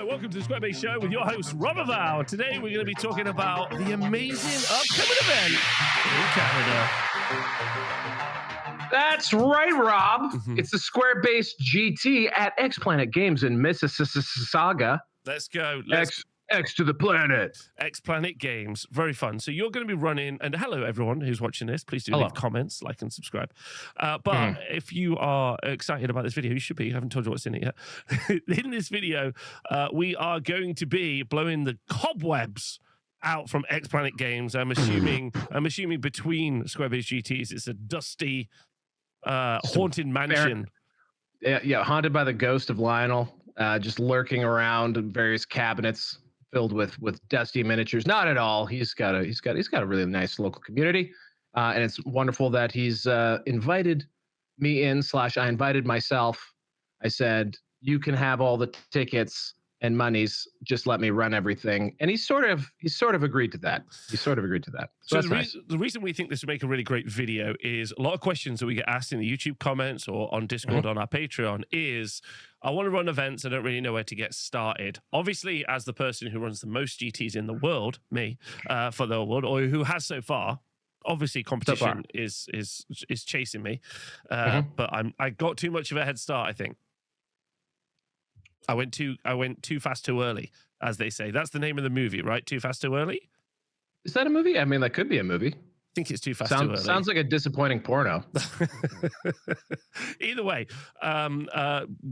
Hello, welcome to the Squarebase Show with your host, Robert Val. Today we're going to be talking about the amazing upcoming event in Canada. That's right, Rob. It's the Squarebase GT at X Planet Games in Mississauga. Let's go. X to the planet. X Planet Games. Very fun. So you're going to be running, and hello everyone who's watching this. Please do leave comments, like and subscribe. But if you are excited about this video, you should be. I haven't told you what's in it yet. In this video, we are going to be blowing the cobwebs out from X Planet Games. I'm assuming between Squarebase GTs, it's a dusty, haunted mansion. Yeah, haunted by the ghost of Lionel, just lurking around in various cabinets filled with dusty miniatures. Not at all. He's got a really nice local community, and it's wonderful that he's invited me in. I invited myself. I said, you can have all the tickets and monies, just let me run everything. And he sort of agreed to that. So that's nice. The reason we think this would make a really great video is a lot of questions that we get asked in the YouTube comments or on Discord on our Patreon is, I want to run events, I don't really know where to get started. Obviously, as the person who runs the most GTs in the world, me, for the world, or who has so far, obviously competition is chasing me. But I got too much of a head start, I think. I went too fast, too early, as they say. That's the name of the movie, right? Too Fast, Too Early? Is that a movie? I mean, that could be a movie. I think it's Too Fast, Too Early. Sounds like a disappointing porno. Either way,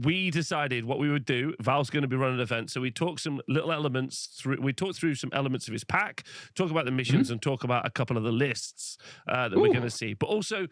we decided what we would do. Val's going to be running an event, so we talked some little elements through. We talked through some elements of his pack, talk about the missions, and talk about a couple of the lists that we're going to see. But also,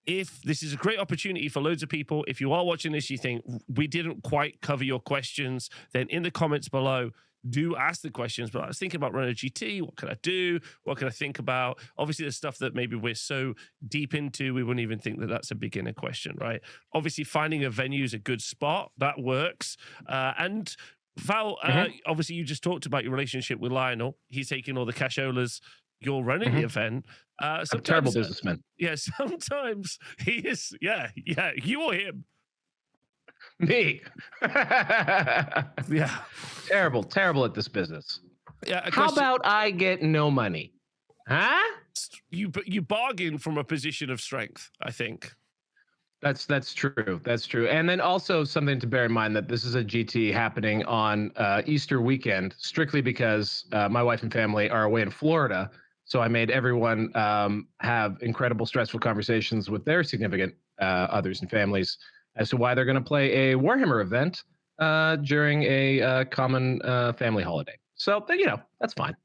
if this is a great opportunity for loads of people, if you are watching this, you think we didn't quite cover your questions, then in the comments below, do ask the questions. But I was thinking about running a GT. What can I do? What can I think about? Obviously, there's stuff that maybe we're so deep into, we wouldn't even think that that's a beginner question, right? Obviously, finding a venue is a good spot. That works. And Val, obviously, you just talked about your relationship with Lionel. He's taking all the casholas. You're running the event. I'm a terrible businessman. Yeah, sometimes he is. Yeah, you or him. Me. Yeah. Terrible at this business. Yeah. How about I get no money? Huh? You bargain from a position of strength, I think. That's true. That's true. And then also something to bear in mind that this is a GT happening on Easter weekend, strictly because my wife and family are away in Florida. So I made everyone have incredible stressful conversations with their significant others and families as to why they're going to play a Warhammer event during a common family holiday. So, that's fine.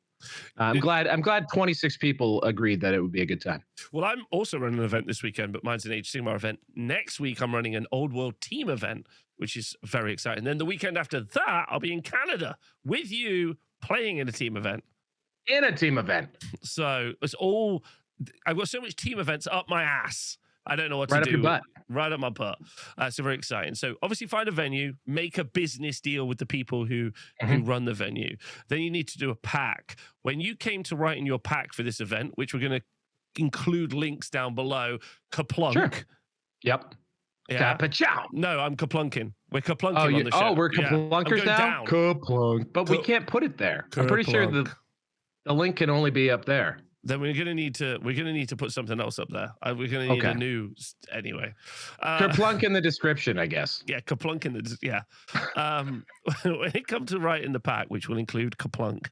I'm glad 26 people agreed that it would be a good time. Well, I'm also running an event this weekend, but mine's an Age Sigmar event. Next week, I'm running an Old World team event, which is very exciting. Then the weekend after that, I'll be in Canada with you playing in a team event. So it's all, I've got so much team events up my ass. I don't know what to do. Right up your butt. Right up my butt. So very exciting. So obviously find a venue, make a business deal with the people who run the venue. Then you need to do a pack. When you came to writing your pack for this event, which we're going to include links down below, Kaplunk. Sure. Yep. Yeah. No, I'm Kaplunking. We're Kaplunking on the show. Oh, we're Kaplunkers now? Kaplunk. But we can't put it there. I'm pretty sure the link can only be up there. Then we're gonna need to put something else up there. We're gonna need a new anyway. Kaplunk in the description, I guess. Yeah, Kaplunk in the when it comes to writing the pack, which will include Kaplunk,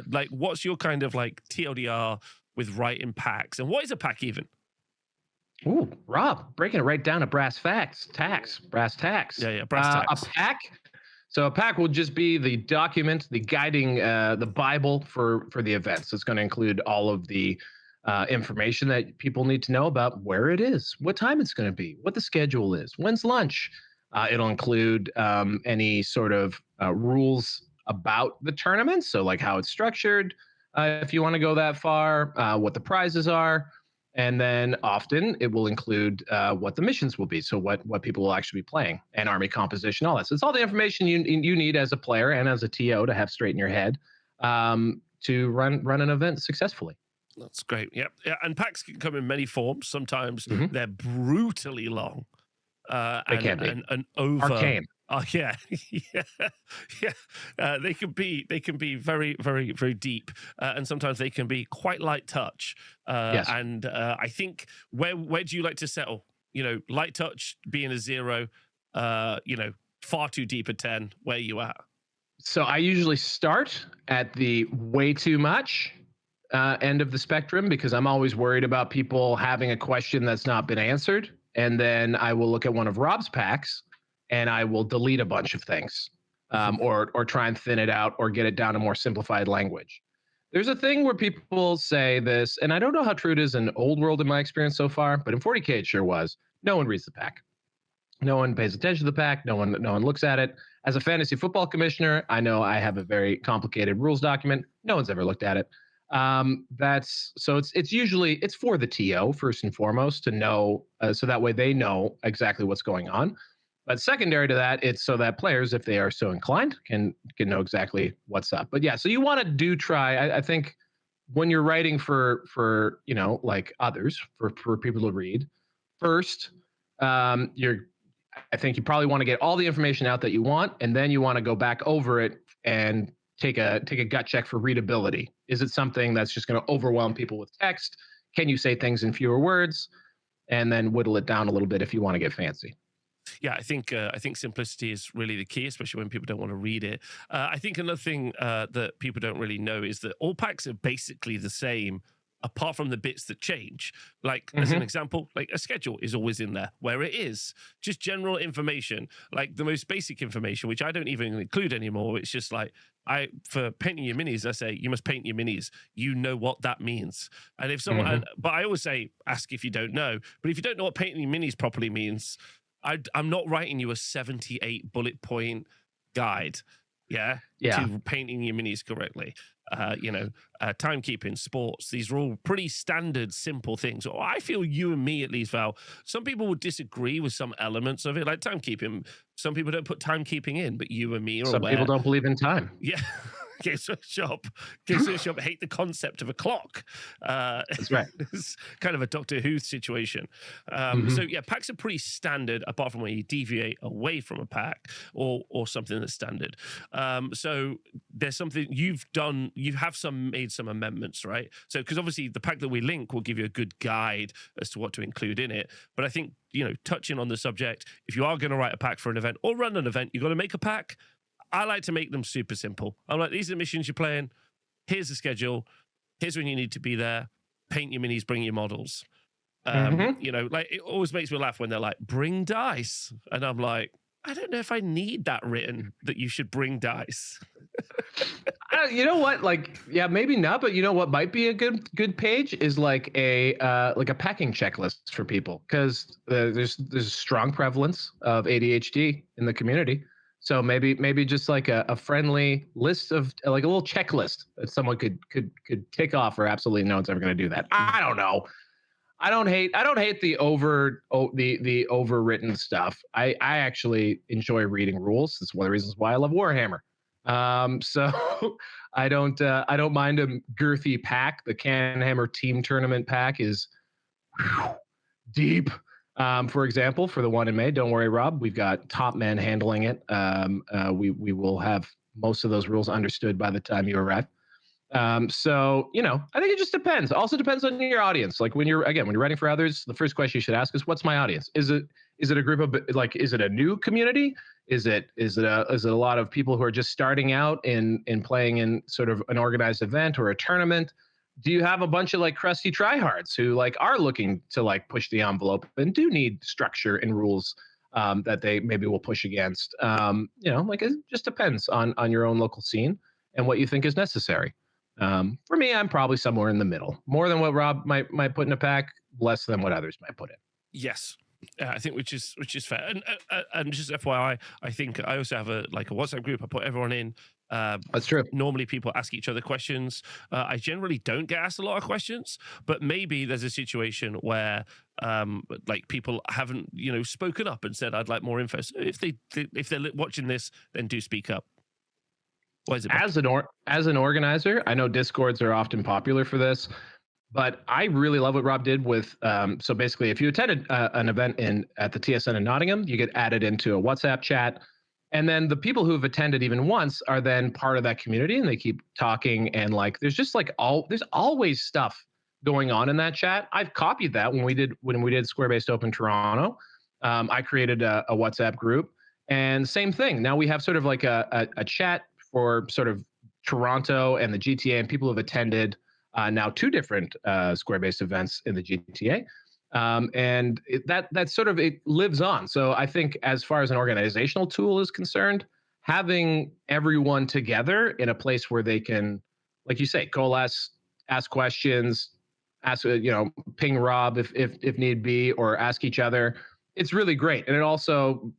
like what's your kind of like TLDR with writing packs, and what is a pack even? Ooh, Rob, breaking it right down to brass tacks. Yeah, brass tacks. A pack. So a pack will just be the document, the guiding, the Bible for the events. It's going to include all of the information that people need to know about where it is, what time it's going to be, what the schedule is, when's lunch. It'll include any sort of rules about the tournament. So like how it's structured, if you want to go that far, what the prizes are. And then often it will include what the missions will be. So what people will actually be playing and army composition, all that. So it's all the information you need as a player and as a TO to have straight in your head to run an event successfully. That's great. Yep. Yeah. And packs can come in many forms. Sometimes they're brutally long. They can be. And over Oh yeah, yeah, yeah. They can be very, very, very deep, and sometimes they can be quite light touch. Yes. And I think where do you like to settle? You know, light touch being a 0, you know, far too deep a 10. Where you at? So I usually start at the way too much end of the spectrum because I'm always worried about people having a question that's not been answered. And then I will look at one of Rob's packs and I will delete a bunch of things, or try and thin it out or get it down to more simplified language. There's a thing where people say this, and I don't know how true it is in Old World in my experience so far, but in 40K it sure was. No one reads the pack. No one pays attention to the pack. No one looks at it. As a fantasy football commissioner, I know I have a very complicated rules document. No one's ever looked at it. That's so it's usually it's for the TO first and foremost to know, so that way they know exactly what's going on. But secondary to that, it's so that players, if they are so inclined, can know exactly what's up. But yeah, so you want to try. I think when you're writing for like others for people to read, first, you're I think you probably want to get all the information out that you want, and then you want to go back over it and take a gut check for readability. Is it something that's just going to overwhelm people with text? Can you say things in fewer words? And then whittle it down a little bit if you want to get fancy. Yeah, I think simplicity is really the key, especially when people don't want to read it. I think another thing that people don't really know is that all packs are basically the same, apart from the bits that change. Like as an example, like a schedule is always in there where it is. Just general information, like the most basic information, which I don't even include anymore. It's just like for painting your minis, I say you must paint your minis. You know what that means. And if someone, but I always say ask if you don't know. But if you don't know what painting your minis properly means, I'm not writing you a 78 bullet point guide. Yeah. To painting your minis correctly. Timekeeping, sports, these are all pretty standard, simple things. Or I feel you and me, at least, Val, some people would disagree with some elements of it, like timekeeping. Some people don't put timekeeping in, but you and me are Some aware. people don't believe in time. Yeah. Games Workshop hate the concept of a clock. That's right. It's kind of a Doctor Who situation. So yeah, packs are pretty standard, apart from when you deviate away from a pack or something that's standard. So there's something you've done. You have made some amendments, right? So because obviously the pack that we link will give you a good guide as to what to include in it. But I think touching on the subject, if you are going to write a pack for an event or run an event, you got to make a pack. I like to make them super simple. I'm like, these are the missions you're playing. Here's the schedule. Here's when you need to be there. Paint your minis, bring your models. Like it always makes me laugh when they're like, bring dice. And I'm like, I don't know if I need that written, that you should bring dice. You know what? Like, yeah, maybe not. But you know what might be a good page is like a packing checklist for people, because there's a strong prevalence of ADHD in the community. So maybe just like a friendly list of like a little checklist that someone could tick off, or absolutely no one's ever going to do that. I don't know. I don't hate the overwritten stuff. I actually enjoy reading rules. That's one of the reasons why I love Warhammer. So I don't mind a girthy pack. The Canhammer Team Tournament pack is deep. For example, for the one in May, don't worry, Rob, we've got top men handling it. We will have most of those rules understood by the time you arrive. So I think it just depends. Also depends on your audience. Like when you're writing for others, the first question you should ask is, what's my audience? Is it a group of, like, is it a new community? Is it a lot of people who are just starting out in playing in sort of an organized event or a tournament? Do you have a bunch of like crusty tryhards who like are looking to like push the envelope and do need structure and rules that they maybe will push against? Like it just depends on your own local scene and what you think is necessary. For me, I'm probably somewhere in the middle, more than what Rob might put in a pack, less than what others might put in. Yes. I think which is fair. And just FYI, I think I also have a WhatsApp group. I put everyone in. That's true. Normally people ask each other questions. I generally don't get asked a lot of questions, but maybe there's a situation where like people haven't spoken up and said, I'd like more info. So if they're watching this, then do speak up. Why is it as an organizer? I know Discords are often popular for this, but I really love what Rob did with. So basically, if you attended an event at the TSN in Nottingham, you get added into a WhatsApp chat. And then the people who have attended even once are then part of that community, and they keep talking. And like, there's just like there's always stuff going on in that chat. I've copied that when we did Square-Based Open Toronto. I created a WhatsApp group, and same thing. Now we have sort of like a chat for sort of Toronto and the GTA, and people have attended now 2 different Square-based events in the GTA. And that sort of, it lives on. So I think as far as an organizational tool is concerned, having everyone together in a place where they can, like you say, coalesce, ask questions, ping Rob if need be, or ask each other, it's really great. And it also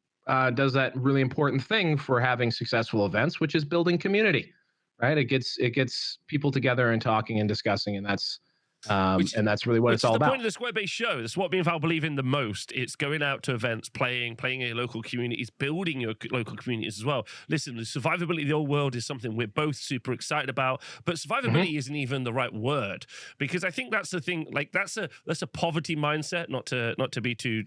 does that really important thing for having successful events, which is building community, right? It gets people together and talking and discussing, and that's really what it's all about. The point of the Square-based show. That's what me and Val believe in the most. It's going out to events, playing in your local communities, building your local communities as well. Listen, the survivability of the old world is something we're both super excited about, but survivability isn't even the right word, because I think that's the thing. Like that's a poverty mindset. Not to be too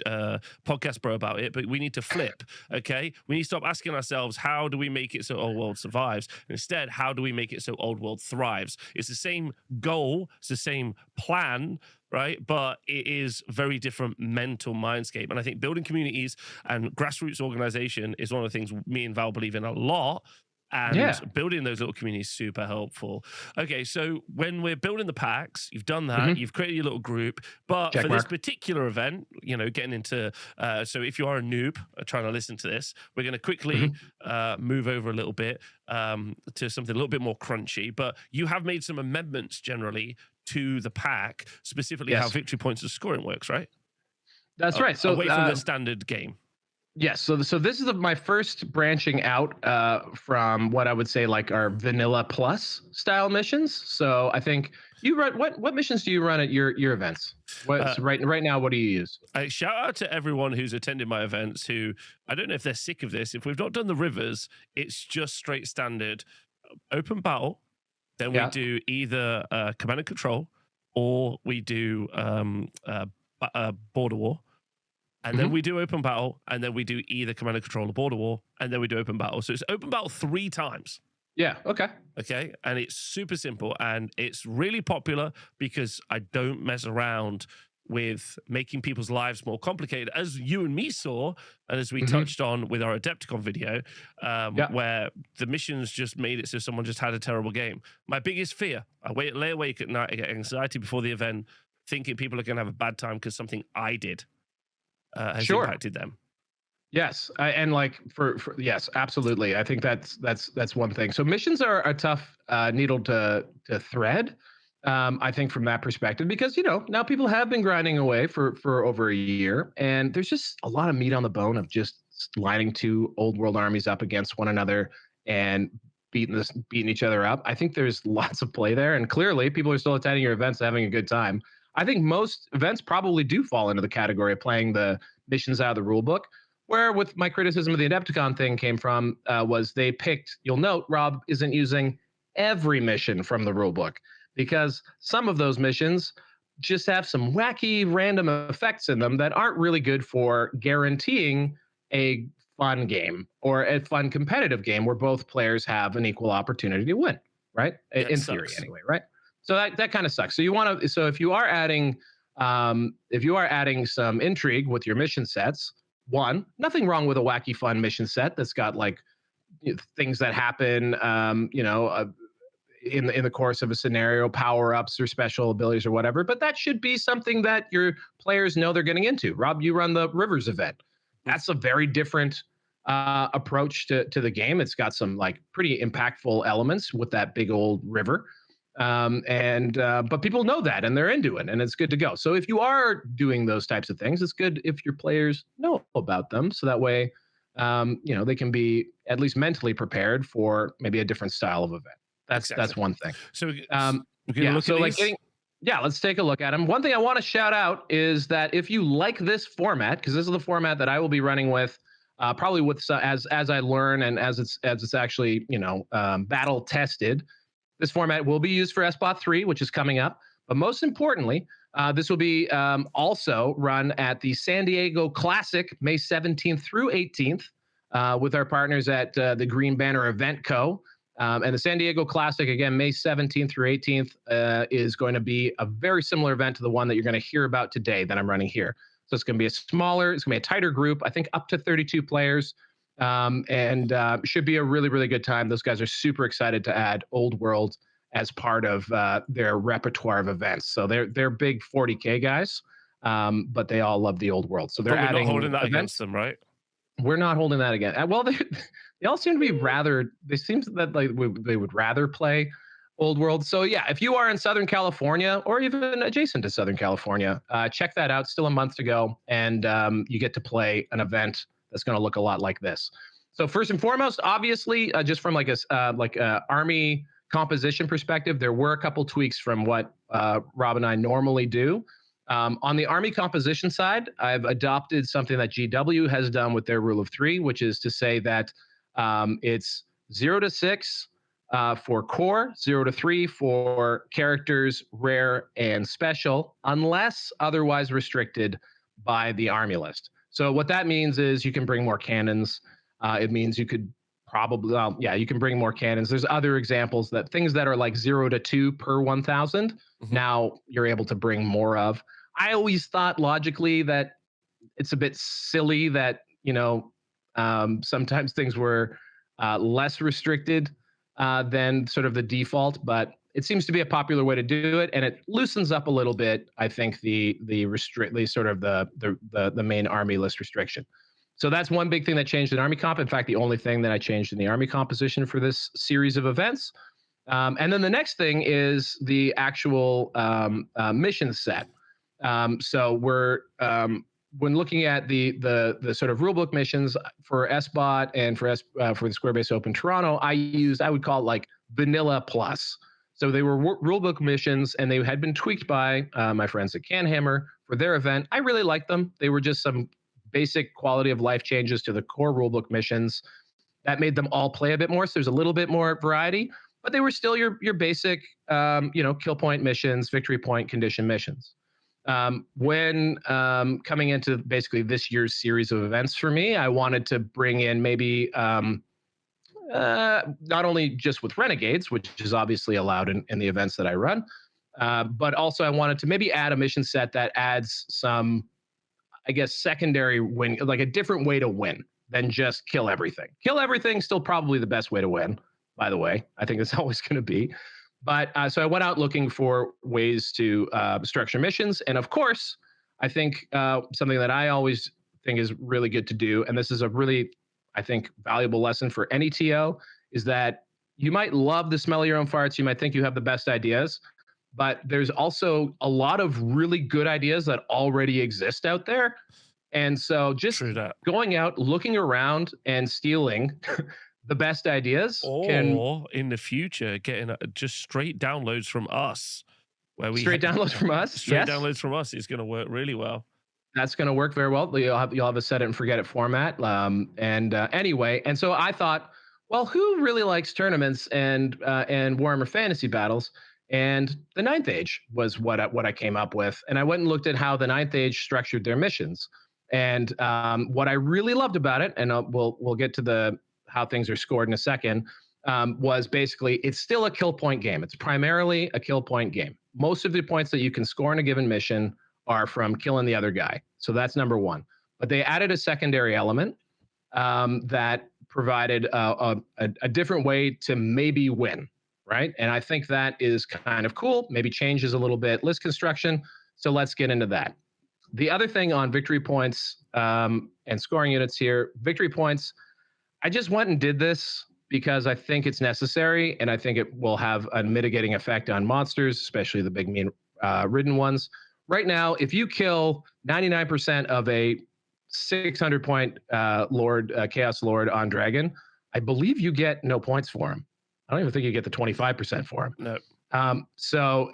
podcast bro about it, but we need to flip. Okay, we need to stop asking ourselves, how do we make it so old world survives? Instead, how do we make it so old world thrives? It's the same goal. It's the same plan, right? But it is very different mental mindscape. And I think building communities and grassroots organization is one of the things me and Val believe in a lot. And building those little communities is super helpful. Okay, so when we're building the packs, you've done that, you've created your little group, but for this particular event, getting into, so if you are a noob trying to listen to this, we're going to quickly move over a little bit to something a little bit more crunchy, but you have made some amendments generally to the pack, specifically how victory points and scoring works, right? That's right. So away from the standard game. Yes. So this is my first branching out from what I would say like our vanilla plus style missions. So I think you run what missions do you run at your events? Right now, what do you use? Shout out to everyone who's attended my events who, I don't know if they're sick of this. If we've not done the rivers, it's just straight standard open battle. Then we do either command and control, or we do border war. And then we do open battle, and then we do either command and control or border war, and then we do open battle. So it's open battle 3 times. Yeah, okay. Okay, and it's super simple, and it's really popular because I don't mess around with making people's lives more complicated, as you and me saw, and as we touched on with our Adepticon video, where the missions just made it so someone just had a terrible game. My biggest fear, I lay awake at night, I get anxiety before the event, thinking people are going to have a bad time because something I did has impacted them. Yes, and like for yes, absolutely. I think that's one thing. So missions are a tough needle to thread. I think from that perspective, because now people have been grinding away for over a year, and there's just a lot of meat on the bone of just lining 2 old world armies up against one another and beating each other up. I think there's lots of play there, and clearly people are still attending your events, having a good time. I think most events probably do fall into the category of playing the missions out of the rule book. Where with my criticism of the Adepticon thing came from was they picked, you'll note, Rob isn't using every mission from the rule book, because some of those missions just have some wacky random effects in them that aren't really good for guaranteeing a fun game or a fun competitive game where both players have an equal opportunity to win, right? In theory anyway, right? So that kind of sucks. So if you are adding some intrigue with your mission sets, nothing wrong with a wacky fun mission set that's got like things that happen in the course of a scenario, power-ups or special abilities or whatever, but that should be something that your players know they're getting into. Rob, you run the Rivers event. That's a very different approach to the game. It's got some like pretty impactful elements with that big old river. But people know that and they're into it, and it's good to go. So if you are doing those types of things, it's good if your players know about them, so that way they can be at least mentally prepared for maybe a different style of event. That's one thing. So let's take a look at them. One thing I want to shout out is that if you like this format, because this is the format that I will be running with, probably with as I learn and as it's actually battle tested. This format will be used for SBOT 3, which is coming up. But most importantly, this will be also run at the San Diego Classic, May 17th through 18th. with our partners at the Green Banner Event Co. And the San Diego Classic, again, May 17th through 18th, is going to be a very similar event to the one that you're going to hear about today that I'm running here. So it's going to be it's going to be a tighter group, I think up to 32 players, and should be a really, really good time. Those guys are super excited to add Old World as part of their repertoire of events. So they're big 40K guys, but they all love the Old World. So they're adding not holding that events against them, right? We're not holding that again. Well, they all seem to be rather. They seem that like they would rather play Old World. So yeah, if you are in Southern California or even adjacent to Southern California, check that out. Still a month to go, and you get to play an event that's going to look a lot like this. So first and foremost, obviously, just from like a army composition perspective, there were a couple tweaks from what Rob and I normally do. On the army composition side, I've adopted something that GW has done with their rule of 3, which is to say that it's 0 to 6 for core, 0 to 3 for characters, rare, and special, unless otherwise restricted by the army list. So what that means is you can bring more cannons. It means you could probably, you can bring more cannons. There's other examples that things that are like 0 to 2 per 1,000. Now you're able to bring more of. I always thought logically that it's a bit silly that, sometimes things were less restricted than sort of the default, but it seems to be a popular way to do it, and it loosens up a little bit, I think, the main army list restriction. So that's one big thing that changed in army comp. In fact, the only thing that I changed in the army composition for this series of events. And then the next thing is the actual mission set. So we're when looking at the sort of rulebook missions for SBOT and for the Square Base Open Toronto, I would call it like vanilla plus. So they were rulebook missions, and they had been tweaked by my friends at Canhammer for their event. I really liked them. They were just some basic quality of life changes to the core rulebook missions that made them all play a bit more. So there's a little bit more variety, but they were still your basic, kill point missions, victory point condition missions. When coming into basically this year's series of events for me, I wanted to bring in maybe not only just with Renegades, which is obviously allowed in the events that I run, but also I wanted to maybe add a mission set that adds some, I guess, secondary win, like a different way to win than just kill everything. Kill everything, still probably the best way to win, by the way. I think it's always going to be. But so I went out looking for ways to structure missions. And of course, I think something that I always think is really good to do, and this is a really, I think, valuable lesson for any TO, is that you might love the smell of your own farts. You might think you have the best ideas, but there's also a lot of really good ideas that already exist out there. And so just going out, looking around and stealing the best ideas, or in the future getting just straight downloads from us, where we downloads from us. Downloads from us is going to work really well. That's going to work very well. You'll have a set it and forget it format. Anyway, and so I thought, well, who really likes tournaments and Warhammer Fantasy battles? And the Ninth Age was what I came up with, and I went and looked at how the Ninth Age structured their missions. And what I really loved about it, and we'll get to how things are scored in a second, was basically it's still a kill point game. It's primarily a kill point game. Most of the points that you can score in a given mission are from killing the other guy. So that's number one. But they added a secondary element that provided a different way to maybe win, right? And I think that is kind of cool. Maybe changes a little bit list construction. So let's get into that. The other thing on victory points and scoring units here, victory points, I just went and did this because I think it's necessary, and I think it will have a mitigating effect on monsters, especially the big mean ridden ones. Right now, if you kill 99% of a 600 point Chaos Lord on Dragon, I believe you get no points for him. I don't even think you get the 25% for him. No.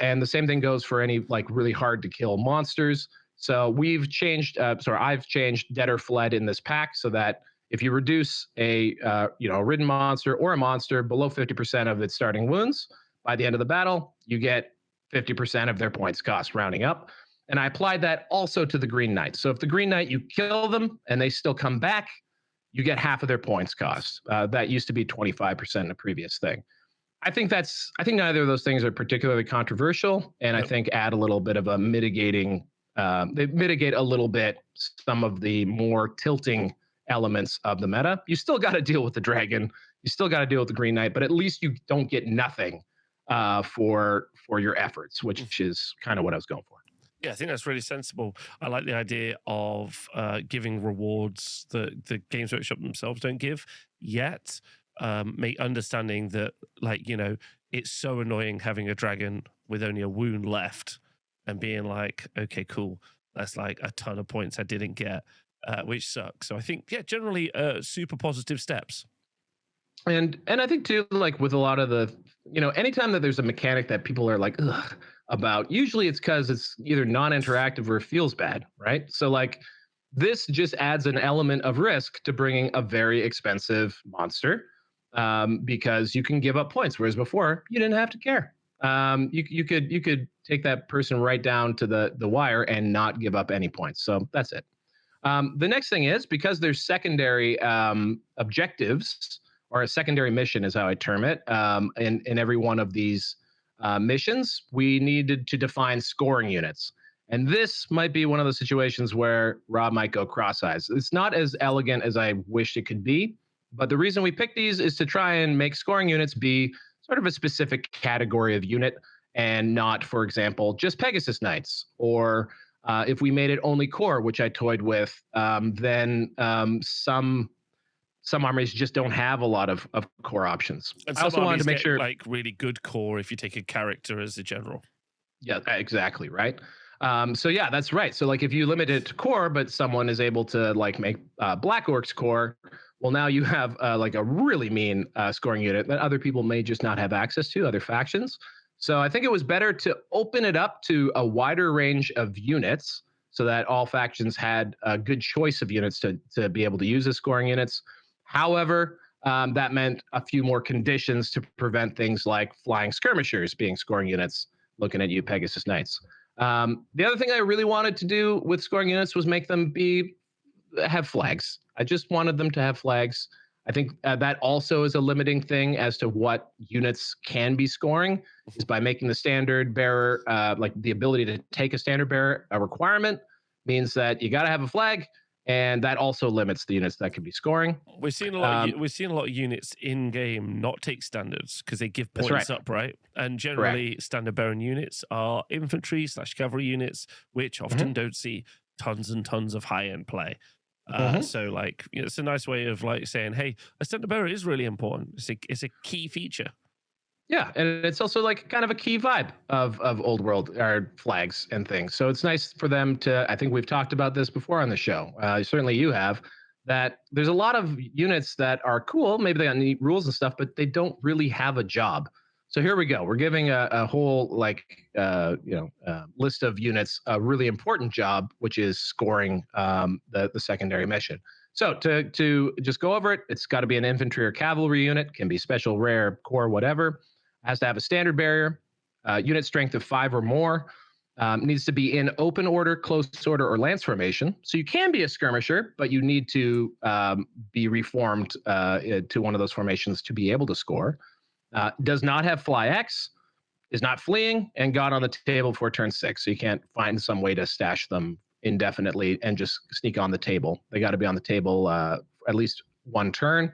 And the same thing goes for any like really hard to kill monsters. So we've changed, I've changed Dead or Fled in this pack so that if you reduce a ridden monster or a monster below 50% of its starting wounds by the end of the battle, you get 50% of their points cost, rounding up. And I applied that also to the Green Knight. So if the Green Knight, you kill them and they still come back, you get half of their points cost. That used to be 25% in a previous thing. I think neither of those things are particularly controversial, and I think add a little bit of a mitigating. They mitigate a little bit some of the more tilting elements of the meta. You still got to deal with the dragon. You still got to deal with the Green Knight, but at least you don't get nothing for your efforts, which is kind of what I was going for. Yeah, I think that's really sensible. I like the idea of giving rewards that the Games Workshop themselves don't give yet. Understanding that, like, you know, it's so annoying having a dragon with only a wound left and being like, okay, cool, that's like a ton of points I didn't get, which sucks. So I think, yeah, generally super positive steps. And I think too, like with a lot of the, you know, anytime that there's a mechanic that people are like, ugh, about, usually it's because it's either non-interactive or feels bad, right? So like this just adds an element of risk to bringing a very expensive monster, because you can give up points, whereas before you didn't have to care. You could take that person right down to the wire and not give up any points. So that's it. The next thing is, because there's secondary objectives, or a secondary mission is how I term it, in every one of these missions, we needed to define scoring units. And this might be one of the situations where Rob might go cross-eyes. It's not as elegant as I wished it could be, but the reason we picked these is to try and make scoring units be sort of a specific category of unit, and not, for example, just Pegasus Knights. Or if we made it only core, which I toyed with, then some armies just don't have a lot of core options. And I also wanted to make sure, like, really good core if you take a character as a general. Yeah, exactly, right. So yeah, that's right. So like if you limit it to core, but someone is able to like make Black Orcs core, well, now you have like a really mean scoring unit that other people may just not have access to, other factions. So I think it was better to open it up to a wider range of units so that all factions had a good choice of units to be able to use as scoring units. However, that meant a few more conditions to prevent things like flying skirmishers being scoring units. Looking at you, Pegasus Knights. The other thing I really wanted to do with scoring units was make them have flags. I just wanted them to have flags. I think that also is a limiting thing as to what units can be scoring, is by making the standard bearer, like the ability to take a standard bearer, a requirement, means that you got to have a flag. And that also limits the units that can be scoring. We're seeing a lot. We're seeing a lot of units in game not take standards because they give points up, right? And generally, standard bearing units are infantry/cavalry units, which often don't see tons and tons of high end play. So, like, you know, it's a nice way of like saying, "Hey, a standard bearer is really important. It's a key feature." Yeah, and it's also like kind of a key vibe of Old World, or flags and things. So it's nice for them to, I think we've talked about this before on the show. Certainly you have, that there's a lot of units that are cool. Maybe they got neat rules and stuff, but they don't really have a job. So here we go. We're giving a whole like list of units a really important job, which is scoring the secondary mission. So to just go over it, it's got to be an infantry or cavalry unit, can be special, rare, core, whatever. Has to have a standard barrier, unit strength of 5 or more, needs to be in open order, close order, or lance formation. So you can be a skirmisher, but you need to be reformed to one of those formations to be able to score. Does not have fly X, is not fleeing, and got on the table for turn 6. So you can't find some way to stash them indefinitely and just sneak on the table. They got to be on the table at least one turn.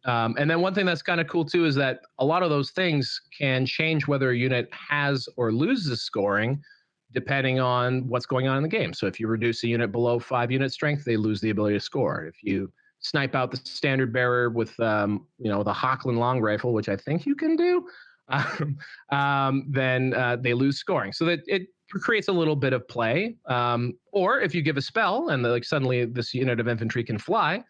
And then one thing that's kind of cool too is that a lot of those things can change whether a unit has or loses scoring depending on what's going on in the game. So if you reduce a unit below 5 unit strength, they lose the ability to score. If you snipe out the standard bearer with the Hochland long rifle, which I think you can do, then they lose scoring. So that it creates a little bit of play. Or if you give a spell and like suddenly this unit of infantry can fly,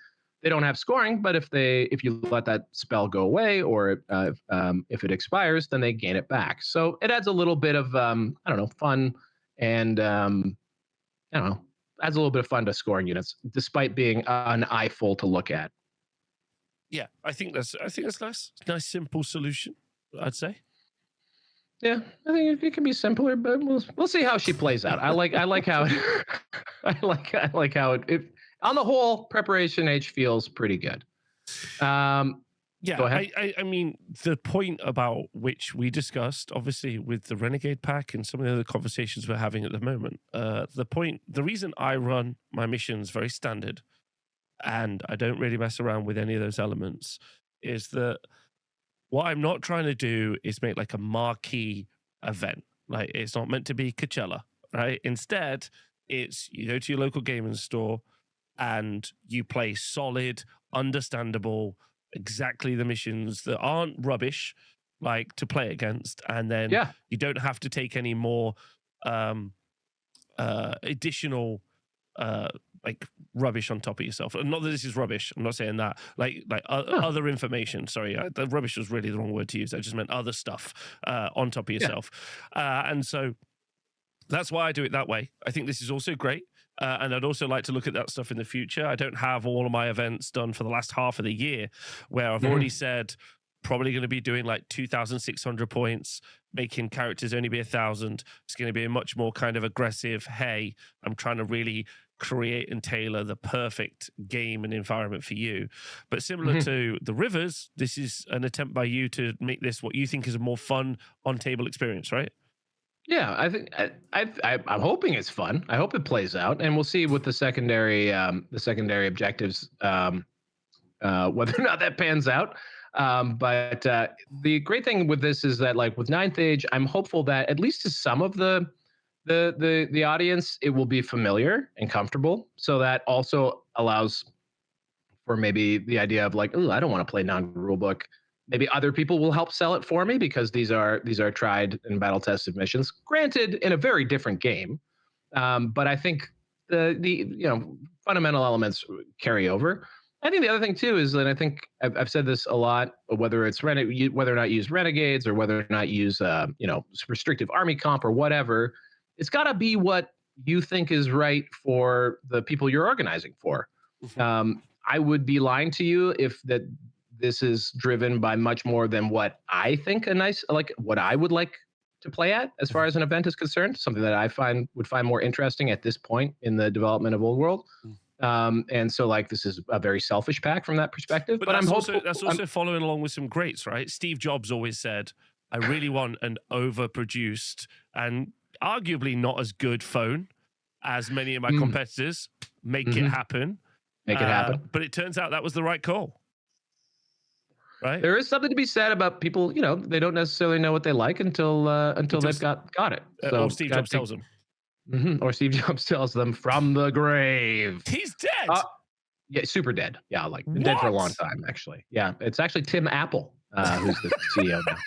they don't have scoring, but if you let that spell go away, or if it expires, then they gain it back. So it adds a little bit of fun, and adds a little bit of fun to scoring units, despite being an eyeful to look at. Yeah, I think that's nice simple solution, I'd say. Yeah, I think it can be simpler, but we'll see how she plays out. I like how it on the whole, Preparation H feels pretty good. Go Yeah, ahead. I mean, the point about which we discussed, obviously, with the Renegade pack and some of the other conversations we're having at the moment, the reason I run my missions very standard and I don't really mess around with any of those elements is that what I'm not trying to do is make like a marquee event. Like, it's not meant to be Coachella, right? Instead, it's you go to your local gaming store and you play solid, understandable, exactly the missions that aren't rubbish, like to play against, and then Yeah. you don't have to take any more additional like rubbish on top of yourself. Not that this is rubbish. I'm not saying that. Like other information. Sorry, the rubbish was really the wrong word to use. I just meant other stuff on top of yourself. And so that's why I do it that way. I think this is also great. And I'd also like to look at that stuff in the future. I don't have all of my events done for the last half of the year, where I've already said probably going to be doing like 2,600 points, making characters only be 1,000. It's going to be a much more kind of aggressive, hey, I'm trying to really create and tailor the perfect game and environment for you. But similar to the Rivers, this is an attempt by you to make this what you think is a more fun on-table experience, right? Yeah, I think I'm hoping it's fun. I hope it plays out, and we'll see with the secondary objectives whether or not that pans out. But the great thing with this is that, like with Ninth Age, I'm hopeful that at least to some of the audience, it will be familiar and comfortable. So that also allows for maybe the idea of like, oh, I don't want to play non-rulebook. Maybe other people will help sell it for me because these are tried and battle tested missions. Granted, in a very different game, but I think the fundamental elements carry over. I think the other thing too is that I think I've said this a lot, whether it's whether or not use renegades or whether or not use restrictive army comp or whatever, it's got to be what you think is right for the people you're organizing for. I would be lying to you if this is driven by much more than what I think what I would like to play at as far as an event is concerned, something that I would find more interesting at this point in the development of Old World. And so like this is a very selfish pack from that perspective, but I'm hopeful. That's also following along with some greats, right? Steve Jobs always said, I really want an overproduced and arguably not as good phone as many of my competitors. Make it happen. Make it happen. But it turns out that was the right call. Right. There is something to be said about people, they don't necessarily know what they like until they've got it. So or Steve Jobs tells them. Or Steve Jobs tells them from the grave. He's dead. Yeah, super dead. Yeah, like dead for a long time, actually. Yeah, it's actually Tim Apple who's the CEO now.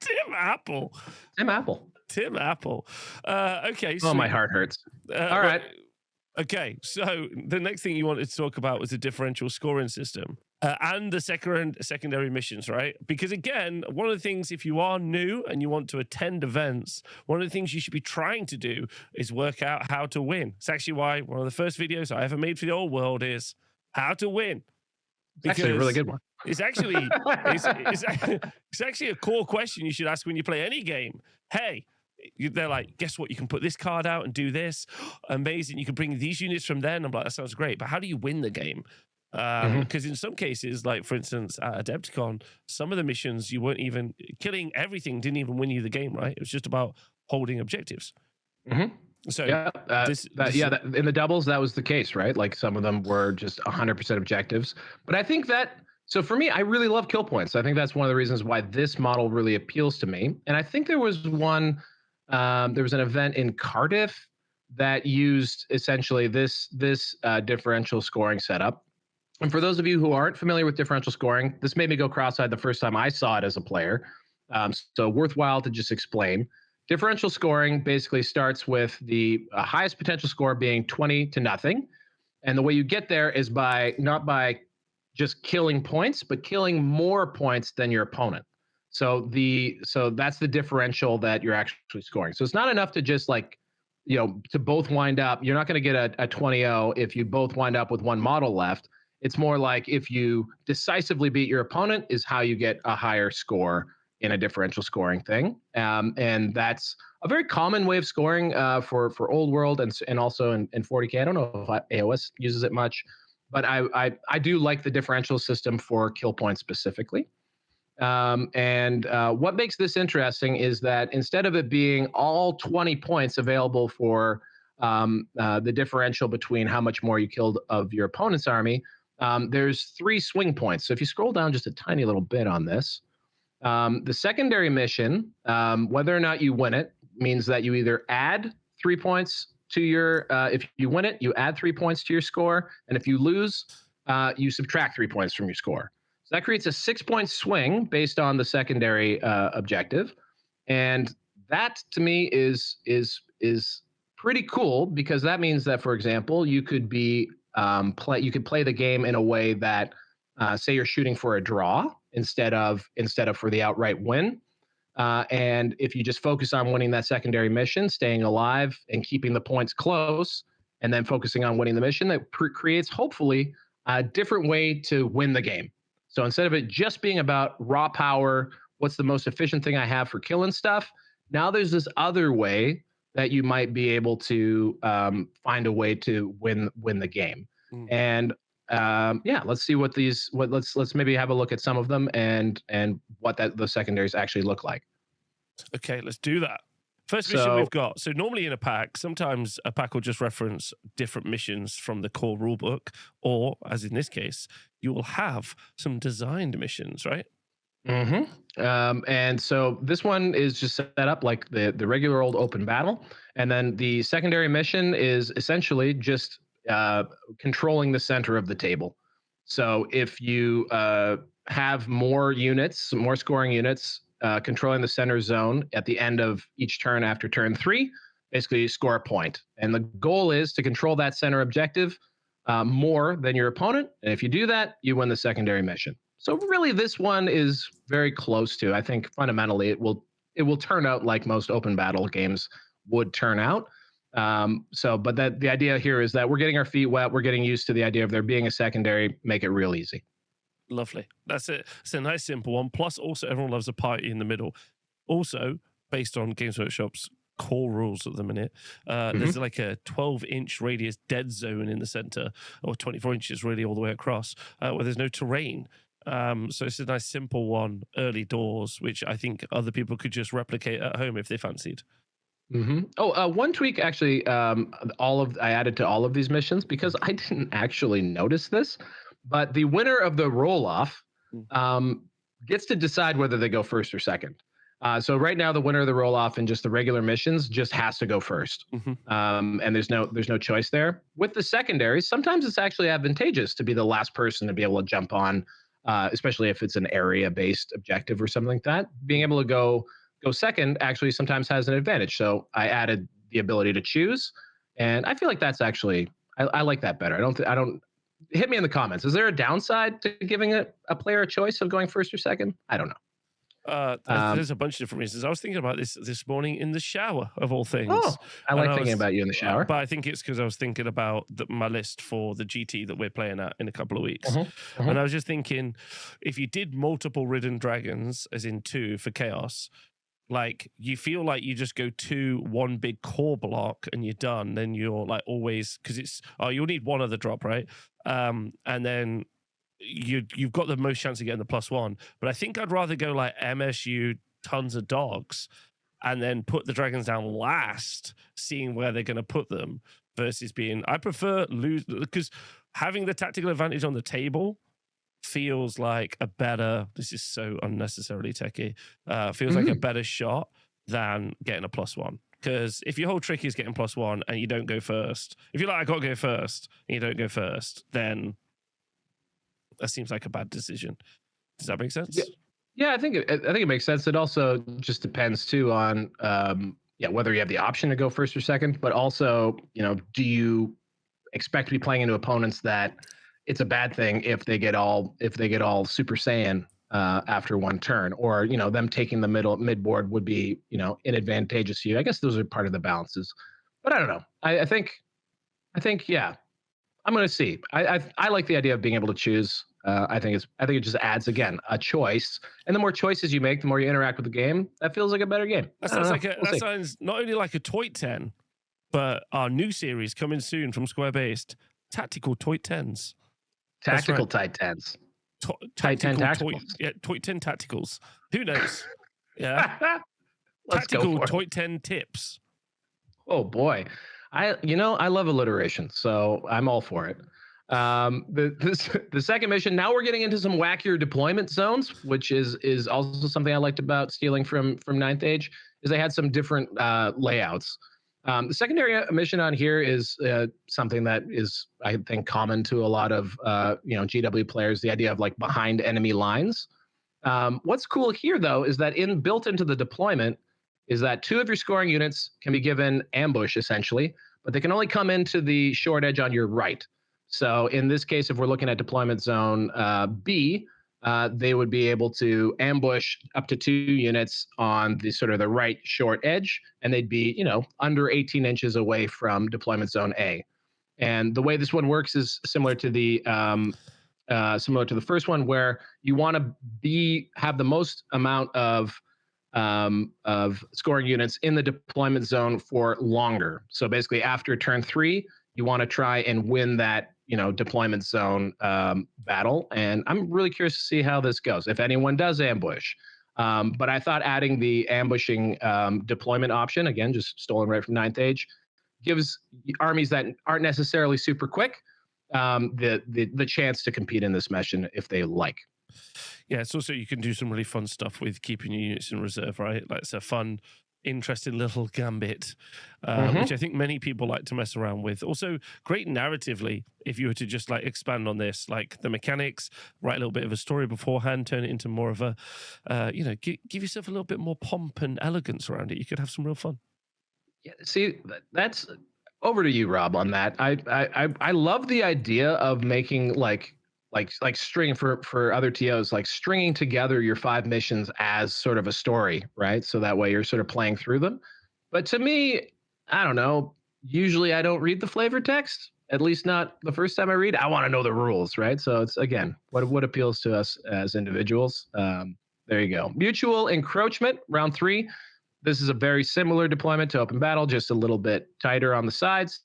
Tim Apple. Tim Apple. Okay. So, my heart hurts. All right. Okay, so the next thing you wanted to talk about was the differential scoring system and the secondary missions, right? Because again, one of the things, if you are new and you want to attend events, one of the things you should be trying to do is work out how to win. It's actually why one of the first videos I ever made for the Old World is how to win. It's actually a really good one. It's actually it's actually a core question you should ask when you play any game. Hey, they're like, guess what? You can put this card out and do this. Amazing. You can bring these units from there. And I'm like, that sounds great. But how do you win the game? Because in some cases, like for instance, at Adepticon, some of the missions you weren't even killing everything, didn't even win you the game, right? It was just about holding objectives. So in the doubles, that was the case, right? Like some of them were just 100% objectives. But I think so for me, I really love kill points. I think that's one of the reasons why this model really appeals to me. And I think there was an event in Cardiff that used essentially this differential scoring setup. And for those of you who aren't familiar with differential scoring, this made me go cross-eyed the first time I saw it as a player. So worthwhile to just explain. Differential scoring basically starts with the highest potential score being 20-0. And the way you get there is not by just killing points, but killing more points than your opponent. So that's the differential that you're actually scoring. So it's not enough to just to both wind up. You're not going to get a 20-0 if you both wind up with one model left. It's more like if you decisively beat your opponent is how you get a higher score in a differential scoring thing, and that's a very common way of scoring for Old World and also in 40K. I don't know if AOS uses it much, but I do like the differential system for kill points specifically. And what makes this interesting is that instead of it being all 20 points available for the differential between how much more you killed of your opponent's army, there's 3 swing points. So if you scroll down just a tiny little bit on this, the secondary mission, whether or not you win it, means that you either add 3 points to your, if you win it, you add 3 points to your score. And if you lose, you subtract 3 points from your score. So that creates a 6-point swing based on the secondary objective. And that to me is pretty cool, because that means that, for example, you could be you could play the game in a way that say you're shooting for a draw instead of for the outright win. And if you just focus on winning that secondary mission, staying alive and keeping the points close, and then focusing on winning the mission, that creates hopefully a different way to win the game. So instead of it just being about raw power, what's the most efficient thing I have for killing stuff, now there's this other way that you might be able to find a way to win the game. And yeah, let's see what let's maybe have a look at some of them and what the secondaries actually look like. Okay, let's do that. First mission we've got. So normally in a pack, sometimes a pack will just reference different missions from the core rulebook, or as in this case, you will have some designed missions, right? And so this one is just set up like the regular old open battle, and then the secondary mission is essentially just controlling the center of the table. So if you have more units, more scoring units, controlling the center zone at the end of each turn after turn 3, basically you score a point. And the goal is to control that center objective more than your opponent. And if you do that, you win the secondary mission. So really, this one is very close to, I think fundamentally it will turn out like most open battle games would turn out. But the idea here is that we're getting our feet wet. We're getting used to the idea of there being a secondary, make it real easy. Lovely. That's it. It's a nice simple one. Plus also everyone loves a party in the middle. Also based on Games Workshop's core rules at the minute, there's like a 12-inch radius dead zone in the center, or 24 inches really all the way across, where there's no terrain. So it's a nice simple one early doors, which I think other people could just replicate at home if they fancied. One tweak actually, I added to all of these missions because I didn't actually notice this, but the winner of the roll-off gets to decide whether they go first or second. So right now, the winner of the roll-off in just the regular missions just has to go first, and there's no choice there. With the secondaries, sometimes it's actually advantageous to be the last person to be able to jump on, especially if it's an area-based objective or something like that. Being able to go second actually sometimes has an advantage. So I added the ability to choose, and I feel like that's actually I like that better. I don't. Hit me in the comments. Is there a downside to giving a player a choice of going first or second? I don't know. There's a bunch of different reasons. I was thinking about this morning in the shower, of all things. Oh, I like thinking about you in the shower. But I think it's because I was thinking about my list for the GT that we're playing at in a couple of weeks. And I was just thinking, if you did multiple ridden dragons, as in 2 for chaos, like you feel like you just go to one big core block and you're done. Then you're like always, because you'll need one other drop, right? And then you've got the most chance of getting the +1. But I think I'd rather go like MSU, tons of dogs, and then put the dragons down last, seeing where they're going to put them, versus I prefer lose, because having the tactical advantage on the table feels like a better, this is so unnecessarily techie, feels like a better shot than getting a +1. Because if your whole trick is getting +1 and you don't go first, if you're like, I got to go first, and you don't go first, then that seems like a bad decision. Does that make sense? Yeah, I think it makes sense. It also just depends too on whether you have the option to go first or second, but also, do you expect to be playing into opponents that it's a bad thing if they get all Super Saiyan after one turn, or them taking the mid board would be inadvantageous to you. I guess those are part of the balances, but I don't know. I think yeah, I'm gonna see. I like the idea of being able to choose. I think it just adds, again, a choice, and the more choices you make, the more you interact with the game. That feels like a better game. That sounds not only like a Toy 10, but our new series coming soon from Square Based, Tactical Toy 10s. Tactical Tight 10s. Tight 10 Tacticals. Toy 10 Tacticals. Who knows? Yeah. Let's Tactical go for Toy it. 10 Tips. Oh boy, I love alliteration, so I'm all for it. The second mission. Now we're getting into some wackier deployment zones, which is also something I liked about stealing from Ninth Age. Is they had some different layouts. The secondary mission on here is something that is, I think, common to a lot of GW players. The idea of like behind enemy lines. What's cool here, though, is that built into the deployment is that 2 of your scoring units can be given ambush, essentially, but they can only come into the short edge on your right. So in this case, if we're looking at deployment zone B, they would be able to ambush up to 2 units on the sort of the right short edge, and they'd be, under 18 inches away from deployment zone A. And the way this one works is similar to the first one, where you want to have the most amount of scoring units in the deployment zone for longer. So basically, after turn 3, you want to try and win that deployment zone battle. And I'm really curious to see how this goes, if anyone does ambush. But I thought adding the ambushing deployment option, again, just stolen right from Ninth Age, gives armies that aren't necessarily super quick the chance to compete in this mission if they like. Yeah, it's also, you can do some really fun stuff with keeping your units in reserve, right? Like, it's a fun, interesting little gambit, which I think many people like to mess around with. Also, great narratively, if you were to just like expand on this, like the mechanics, write a little bit of a story beforehand, turn it into more of a, give yourself a little bit more pomp and elegance around it. You could have some real fun. Yeah, see, that's over to you, Rob, on that. I love the idea of making like string for other TOs, like stringing together your 5 missions as sort of a story, right? So that way you're sort of playing through them. But to me, I don't know. Usually I don't read the flavor text, at least not the first time I read. I want to know the rules, right? So it's, again, what appeals to us as individuals. There you go. Mutual encroachment, round 3. This is a very similar deployment to open battle, just a little bit tighter on the sides.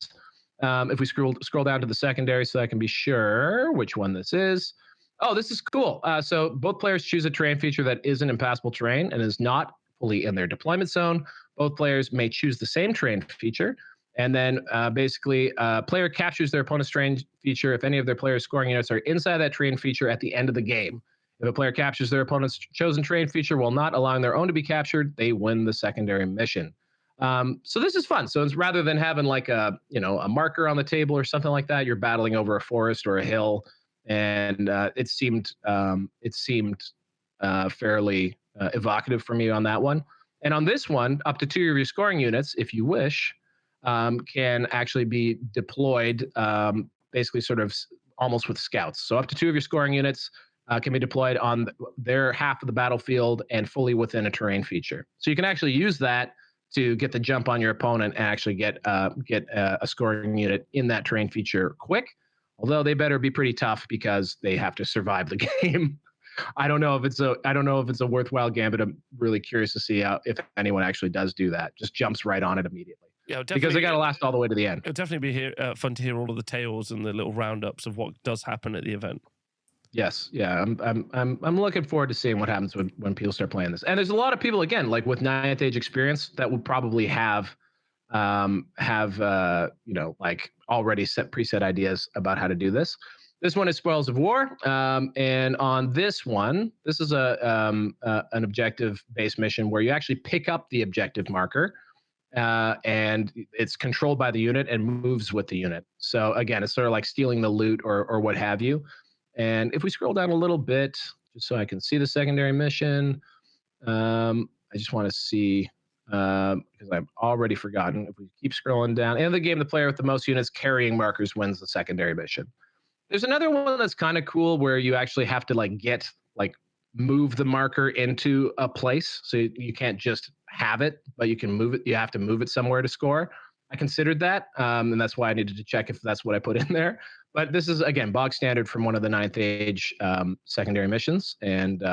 If we scroll down to the secondary so I can be sure which one this is. Oh, this is cool. So both players choose a terrain feature that isn't impassable terrain and is not fully in their deployment zone. Both players may choose the same terrain feature. And then basically, player captures their opponent's terrain feature if any of their players' scoring units are inside that terrain feature at the end of the game. If a player captures their opponent's chosen terrain feature while not allowing their own to be captured, they win the secondary mission. So this is fun. So it's rather than having like a marker on the table or something like that, you're battling over a forest or a hill, and it seemed fairly evocative for me on that one. And on this one, up to 2 of your scoring units, if you wish, can actually be deployed, basically sort of almost with scouts. So up to 2 of your scoring units can be deployed on their half of the battlefield and fully within a terrain feature. So you can actually use that to get the jump on your opponent and actually get a scoring unit in that terrain feature quick. Although they better be pretty tough because they have to survive the game. I don't know if it's a worthwhile gambit. I'm really curious to see if anyone actually does do that. Just jumps right on it immediately. Yeah, because they got to last all the way to the end. It'll definitely be fun to hear all of the tales and the little roundups of what does happen at the event. Yes, yeah, I'm looking forward to seeing what happens when people start playing this. And there's a lot of people, again, like with Ninth Age experience, that would probably have like already preset ideas about how to do this. This one is Spoils of War, and on this one, this is an objective-based mission where you actually pick up the objective marker, and it's controlled by the unit and moves with the unit. So again, it's sort of like stealing the loot or what have you. And if we scroll down a little bit, just so I can see the secondary mission, I just want to see, because I've already forgotten. If we keep scrolling down, in the game, the player with the most units carrying markers wins the secondary mission. There's another one that's kind of cool where you actually have to move the marker into a place. So you can't just have it, but you can move it. You have to move it somewhere to score. I considered that, and that's why I needed to check if that's what I put in there. But this is again bog standard from one of the Ninth Age secondary missions, and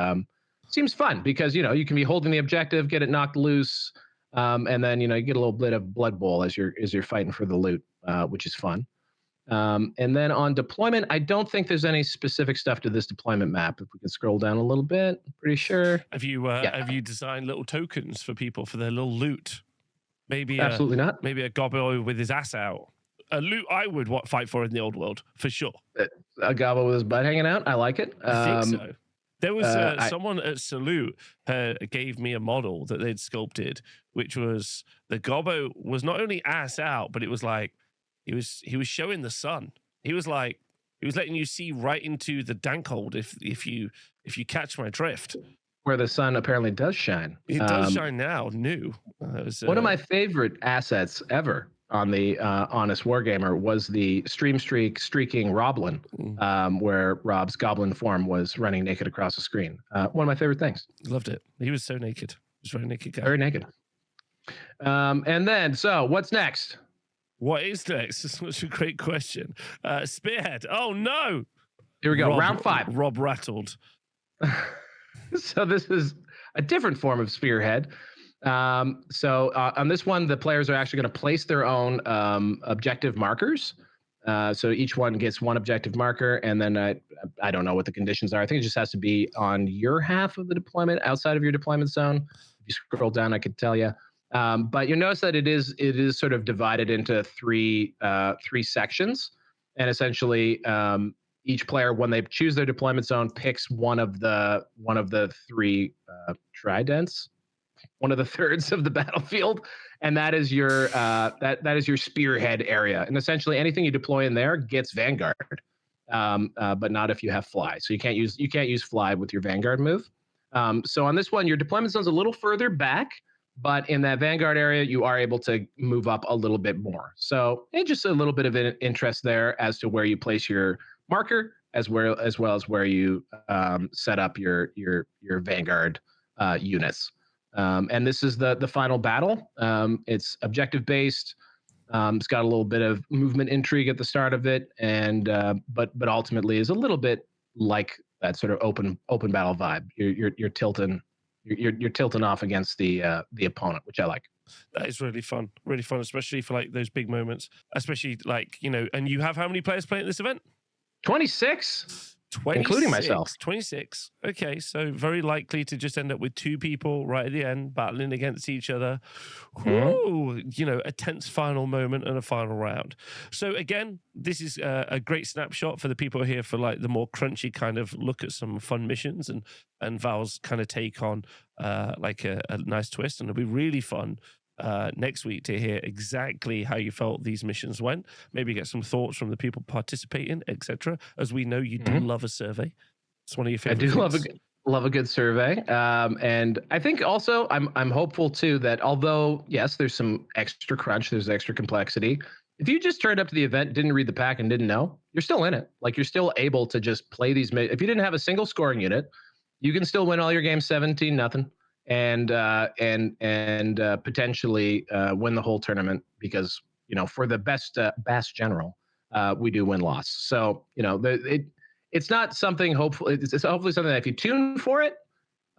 seems fun because you can be holding the objective, get it knocked loose, and then you get a little bit of blood bowl as you're fighting for the loot, which is fun. And then on deployment, I don't think there's any specific stuff to this deployment map. If we can scroll down a little bit, I'm pretty sure. Have you designed little tokens for people for their little loot? Maybe Absolutely not. Maybe a gobbo with his ass out. A loot I would fight for in the old world for sure. A gobbo with his butt hanging out. I like it. I think so. There was someone at Salute gave me a model that they'd sculpted, which was the gobbo was not only ass out, but it was like he was showing the sun. He was letting you see right into the dank hold if you catch my drift. Where the sun apparently does shine. It does shine now, new. One of my favorite assets ever on the Honest Wargamer was the streaking Roblin, where Rob's goblin form was running naked across the screen. One of my favorite things. Loved it. He was so naked. He was very naked guy. Very naked. And then, so what's next? What is next? That's such a great question. Spearhead. Oh no! Here we go. Round 5. Rob rattled. So this is a different form of Spearhead. So on this one, the players are actually going to place their own objective markers. So each one gets one objective marker, and then I don't know what the conditions are. I think it just has to be on your half of the deployment, outside of your deployment zone. If you scroll down, I could tell you. But you notice that it is sort of divided into three sections, and essentially each player, when they choose their deployment zone, picks one of the three tridents, one of the thirds of the battlefield, and that is your that is your spearhead area. And essentially, anything you deploy in there gets Vanguard, but not if you have fly. So you can't use fly with your Vanguard move. So on this one, your deployment zone's a little further back, but in that Vanguard area, you are able to move up a little bit more. So just a little bit of an interest there as to where you place your marker, as well as where you set up your Vanguard units. And this is the final battle. It's objective based. It's got a little bit of movement intrigue at the start of it, and but ultimately is a little bit like that sort of open battle vibe. You're tilting. You're tilting off against the opponent, which I like. That is really fun, especially for like those big moments. Especially like and you have how many players playing at this event? 26, including myself. 26. Okay, so very likely to just end up with 2 people right at the end battling against each other. Ooh, a tense final moment and a final round. So again, this is a great snapshot for the people who are here for like the more crunchy kind of look at some fun missions and Val's kind of take on like a nice twist, and it'll be really fun next week to hear exactly how you felt these missions went, maybe get some thoughts from the people participating, etc. As we know, you do love a survey. It's one of your favorite things. I do love a good survey, and I think also I'm hopeful too that although yes, there's some extra crunch, there's extra complexity. If you just turned up to the event, didn't read the pack, and didn't know, you're still in it. Like you're still able to just play these. If you didn't have a single scoring unit, you can still win all your games 17-0. And potentially win the whole tournament because for the best general we do win loss. So it's not something hopeful. It's hopefully something that if you tune for it,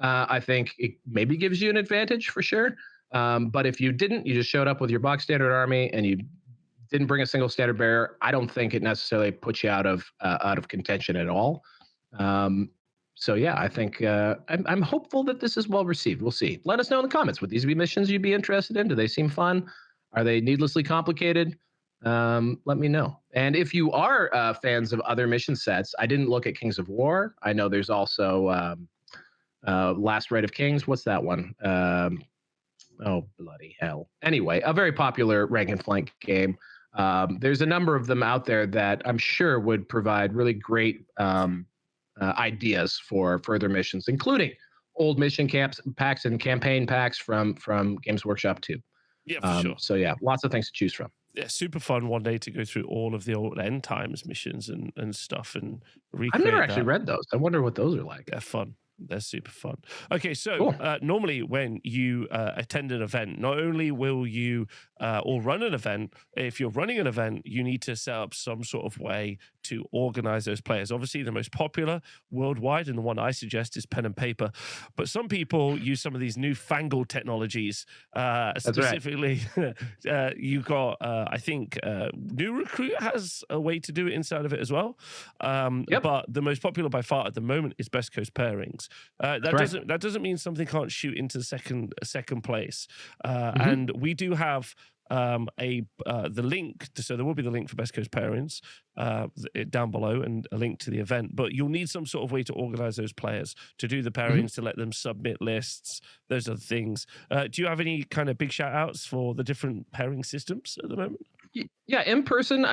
I think it maybe gives you an advantage for sure. But if you didn't, you just showed up with your box standard army and you didn't bring a single standard bearer, I don't think it necessarily puts you out of contention at all. So yeah, I think I'm hopeful that this is well received. We'll see. Let us know in the comments. Would these be missions you'd be interested in? Do they seem fun? Are they needlessly complicated? Let me know. And if you are fans of other mission sets, I didn't look at Kings of War. I know there's also Last Rite of Kings. What's that one? Oh, bloody hell. Anyway, a very popular rank and flank game. There's a number of them out there that I'm sure would provide really great ideas for further missions, including old mission packs and campaign packs from Games Workshop 2. Yeah, for sure. So yeah, lots of things to choose from. Yeah, super fun one day to go through all of the old End Times missions and stuff and recreate. I've never actually read those. I wonder what those are like. They're fun. They're super fun. Okay, so Cool. normally when you attend an event, not only will you or run an event, if you're running an event, you need to set up some sort of way to organize those players. Obviously, the most popular worldwide, and the one I suggest, is pen and paper. But some people use some of these newfangled technologies. That's right. Specifically, you got, I think, New Recruit has a way to do it inside of it as well. Yep. But the most popular by far at the moment is Best Coast Pairings. That doesn't mean something can't shoot into second place. And we do have the link. So there will be the link for Best Coast Pairings down below, and a link to the event. But you'll need some sort of way to organize those players, to do the pairings, to let them submit lists, those other things. Do you have any kind of big shout outs for the different pairing systems at the moment? Yeah, in person,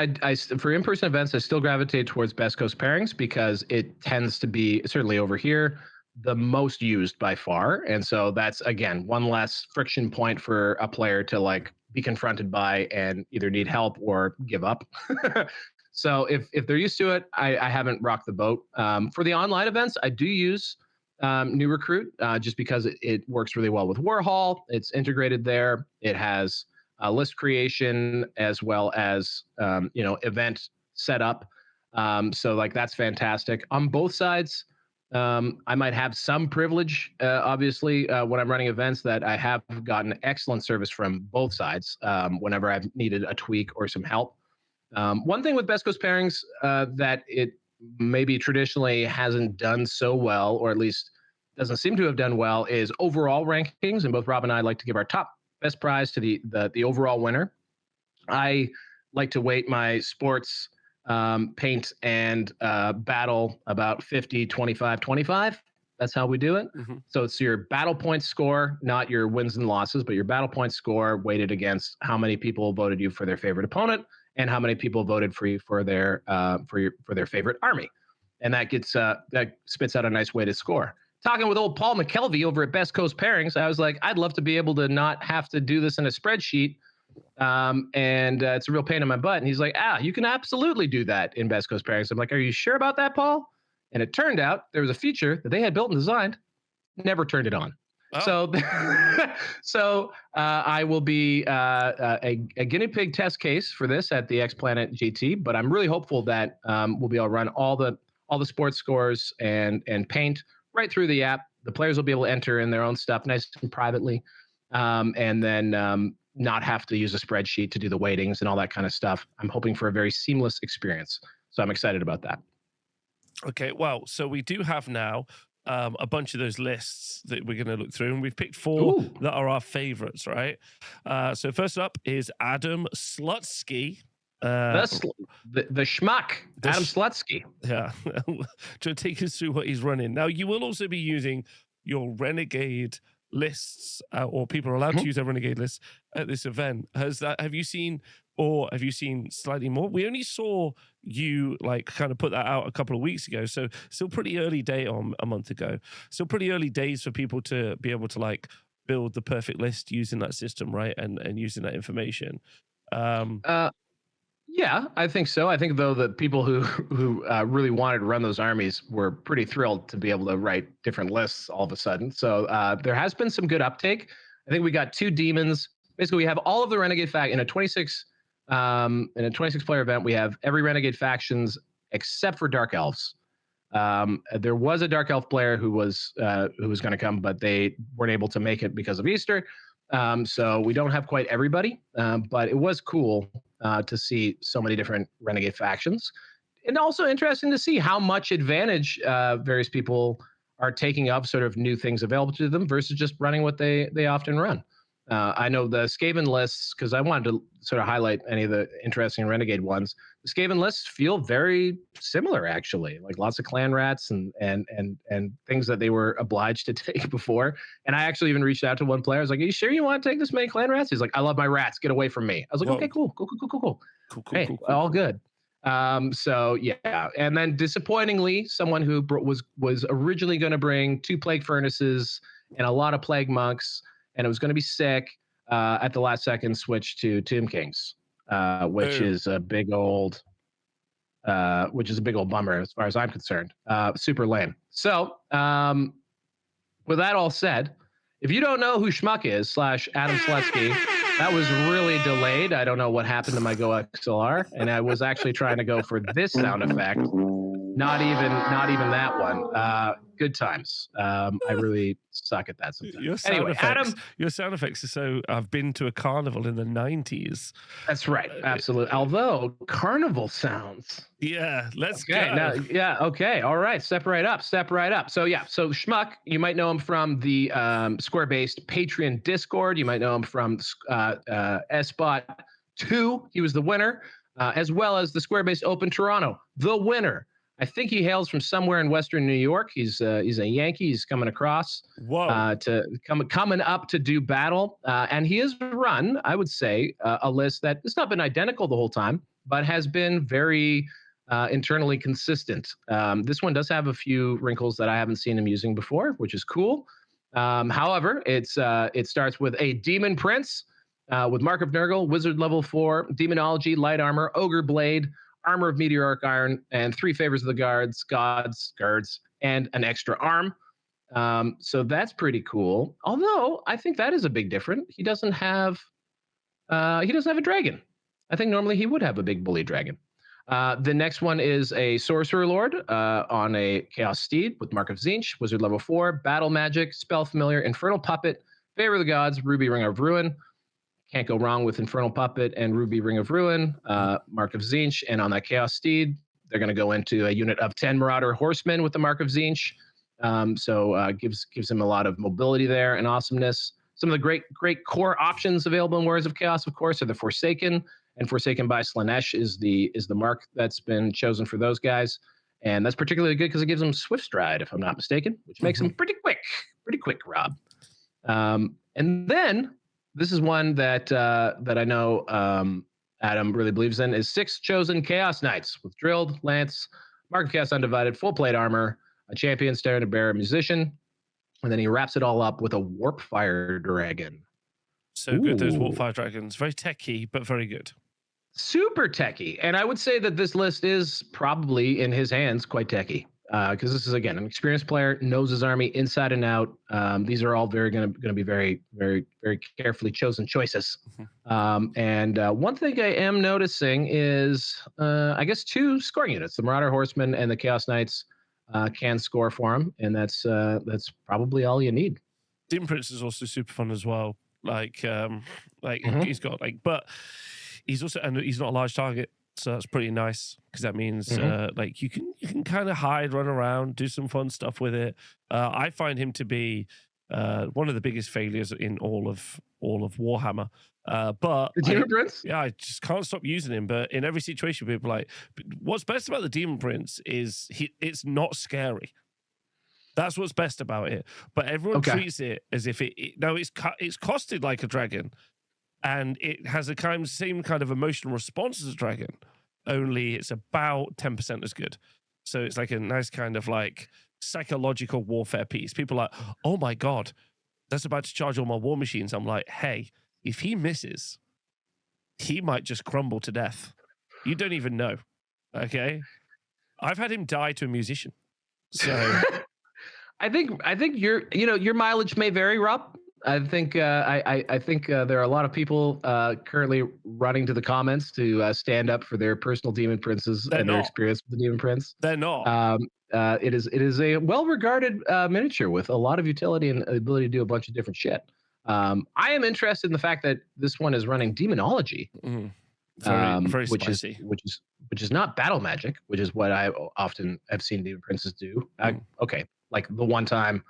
for in-person events, I still gravitate towards Best Coast Pairings because it tends to be, certainly over here, the most used by far. And so that's, again, one less friction point for a player to like be confronted by and either need help or give up. So if they're used to it, I haven't rocked the boat. For the online events, I do use New Recruit just because it works really well with Warhol. It's integrated there. It has list creation as well as event setup. So like that's fantastic on both sides. I might have some privilege, obviously, when I'm running events, that I have gotten excellent service from both sides whenever I've needed a tweak or some help. One thing with Best Coast Pairings that it maybe traditionally hasn't done so well, or at least doesn't seem to have done well, is overall rankings. And both Rob and I like to give our top best prize to the overall winner. I like to weight my sports, paint, and battle about 50, 25, 25. That's how we do it. So it's your battle point score, not your wins and losses, but your battle point score weighted against how many people voted you for their favorite opponent and how many people voted for you for their favorite army. And that gets that spits out a nice weighted score. Talking with old Paul McKelvey over at Best Coast Pairings, I was like, I'd love to be able to not have to do this in a spreadsheet. And it's a real pain in my butt. And he's like, you can absolutely do that in Best Coast Pairings. I'm like, are you sure about that, Paul? And it turned out there was a feature that they had built and designed, never turned it on. Oh. So I will be a guinea pig test case for this at the X Planet GT, but I'm really hopeful that we'll be able to run all the sports scores and paint right through the app. The players will be able to enter in their own stuff nice and privately, and then not have to use a spreadsheet to do the weightings and all that kind of stuff. I'm hoping for a very seamless experience. So I'm excited about that. Okay, well, so we do have now a bunch of those lists that we're going to look through, and we've picked 4 that are our favorites, right? So first up is Adam Slutsky. The Schmuck, Adam Slutsky. Yeah. To take us through what he's running. Now, you will also be using your Renegade lists, or people are allowed to use their Renegade lists at this event. Have you seen slightly more? We only saw you like kind of put that out a couple of weeks ago, so still pretty early day on a month ago. Still pretty early days for people to be able to like build the perfect list using that system, right? And using that information. Yeah, I think so. I think though that people who really wanted to run those armies were pretty thrilled to be able to write different lists all of a sudden. So there has been some good uptake. I think we got 2 demons. Basically, we have all of the Renegade in a 26 player event. We have every Renegade factions except for Dark Elves. There was a Dark Elf player who was going to come, but they weren't able to make it because of Easter. So we don't have quite everybody, but it was cool to see so many different Renegade factions. And also interesting to see how much advantage various people are taking of sort of new things available to them versus just running what they often run. I know the Skaven lists, because I wanted to sort of highlight any of the interesting Renegade ones. The Skaven lists feel very similar, actually, like lots of clan rats and things that they were obliged to take before. And I actually even reached out to one player. I was like, "Are you sure you want to take this many clan rats?" He's like, "I love my rats. Get away from me." I was like, "Okay, cool. Hey, all good." So yeah, and then disappointingly, someone who was originally going to bring 2 plague furnaces and a lot of plague monks, and it was going to be sick, at the last second switched to Tomb Kings, which is a big old bummer as far as I'm concerned. Super lame. So with that all said, if you don't know who Schmuck is slash Adam Seletsky, that was really delayed. I don't know what happened to my Go XLR, and I was actually trying to go for this sound effect. Not even that one. Good times. I really suck at that sometimes. Anyway, Adam, your sound effects are so. I've been to a carnival in the 90s. That's right, absolutely. Although carnival sounds. Yeah, let's go. Now, yeah, okay, all right. Step right up. So Schmuck, you might know him from the Square-based Patreon Discord. You might know him from SBot 2. He was the winner, as well as the Square-based Open Toronto, the winner. I think he hails from somewhere in Western New York. He's a Yankee. He's coming across coming up to do battle, and he has run, I would say, a list that has not been identical the whole time, but has been very internally consistent. This one does have a few wrinkles that I haven't seen him using before, which is cool. However, it starts with a Demon Prince with Mark of Nurgle, Wizard level 4, Demonology, Light Armor, Ogre Blade, Armor of Meteoric Iron, and 3 Favors of the Guards, and an extra arm. So that's pretty cool. Although I think that is a big difference. He doesn't have a dragon. I think normally he would have a big bully dragon. The next one is a Sorcerer Lord on a Chaos Steed with Mark of Tzeentch, Wizard level 4, Battle Magic, Spell Familiar, Infernal Puppet, Favor of the Gods, Ruby Ring of Ruin. Can't go wrong with Infernal Puppet and Ruby Ring of Ruin, Mark of Tzeentch, and on that Chaos Steed, they're going to go into a unit of 10 Marauder Horsemen with the Mark of Tzeentch. Gives him a lot of mobility there and awesomeness. Some of the great core options available in Warriors of Chaos, of course, are the Forsaken, and Forsaken by Slaanesh is the mark that's been chosen for those guys, and that's particularly good because it gives them Swift Stride, if I'm not mistaken, which makes them pretty quick, Rob. And then this is one that I know Adam really believes in, is 6 chosen Chaos Knights with Drilled, Lance, Mark of Chaos Undivided, Full Plate Armor, a Champion, Standard Bearer, Musician, and then he wraps it all up with a Warp Fire Dragon. So good, those Warp Fire Dragons. Very techy, but very good. Super techy. And I would say that this list is probably, in his hands, quite techy. Because this is, again, an experienced player, knows his army inside and out. These are all going to be very, very, very carefully chosen choices. And one thing I am noticing is, I guess, 2 scoring units. The Marauder Horsemen and the Chaos Knights can score for him, and that's probably all you need. Demon Prince is also super fun as well. He's got but he's also, and he's not a large target. So that's pretty nice because that means you can kind of hide, run around, do some fun stuff with it. I find him to be one of the biggest failures in all of Warhammer. But the Demon Prince? Yeah, I just can't stop using him. But in every situation, people are like, what's best about the Demon Prince is it's not scary. That's what's best about it. But everyone treats it as if it's costed like a dragon. And it has a same kind of emotional response as a dragon, only it's about 10% as good. So it's like a nice kind of like psychological warfare piece. People are like, oh my God, that's about to charge all my war machines. I'm like, hey, if he misses, he might just crumble to death. You don't even know. Okay? I've had him die to a musician. So I think your mileage may vary, Rob. I think I think there are a lot of people currently running to the comments to stand up for their personal Demon Princes and their experience with the Demon Prince. They're not. It is a well-regarded miniature with a lot of utility and the ability to do a bunch of different shit. I am interested in the fact that this one is running Demonology, very spicy. which is not battle magic, which is what I often have seen Demon Princes do. Okay, like the one time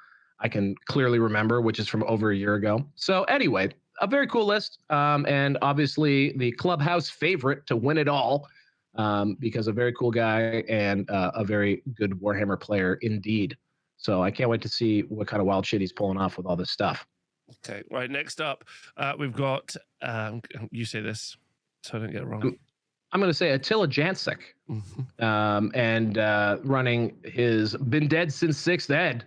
I can clearly remember, which is from over a year ago. So anyway, a very cool list, and obviously the clubhouse favorite to win it all, because a very cool guy and a very good Warhammer player indeed. So I can't wait to see what kind of wild shit he's pulling off with all this stuff. Okay, right. Next up, we've got you say this, so I don't get it wrong. I'm going to say Attila Jancic, and running his been dead since 6th Ed.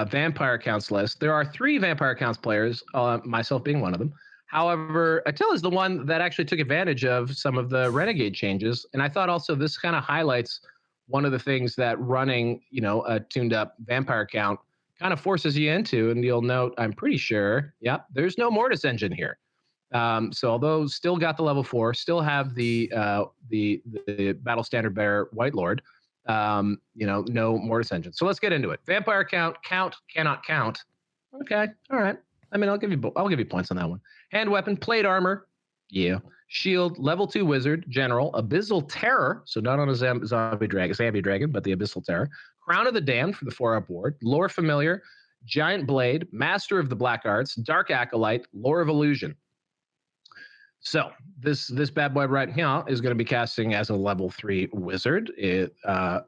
Vampire Counts list. There are 3 Vampire Counts players, myself being one of them. However, Attila is the one that actually took advantage of some of the Renegade changes. And I thought also this kind of highlights one of the things that running, a tuned up Vampire Count kind of forces you into, and you'll note, I'm pretty sure, yep, there's no mortis engine here. So although still got the level 4, still have the battle standard bearer White Lord, no mortis engine. So let's get into it. Vampire count, cannot count. Okay, all right. I mean, I'll give you points on that one. Hand weapon, plate armor, yeah. Shield, level 2 wizard, general, abyssal terror. So not on a zombie dragon, but the abyssal terror. Crown of the Damned for the 4-up ward. Lore familiar, giant blade, master of the black arts, dark acolyte, lore of illusion. So this bad boy right here is going to be casting as a level 3 wizard. It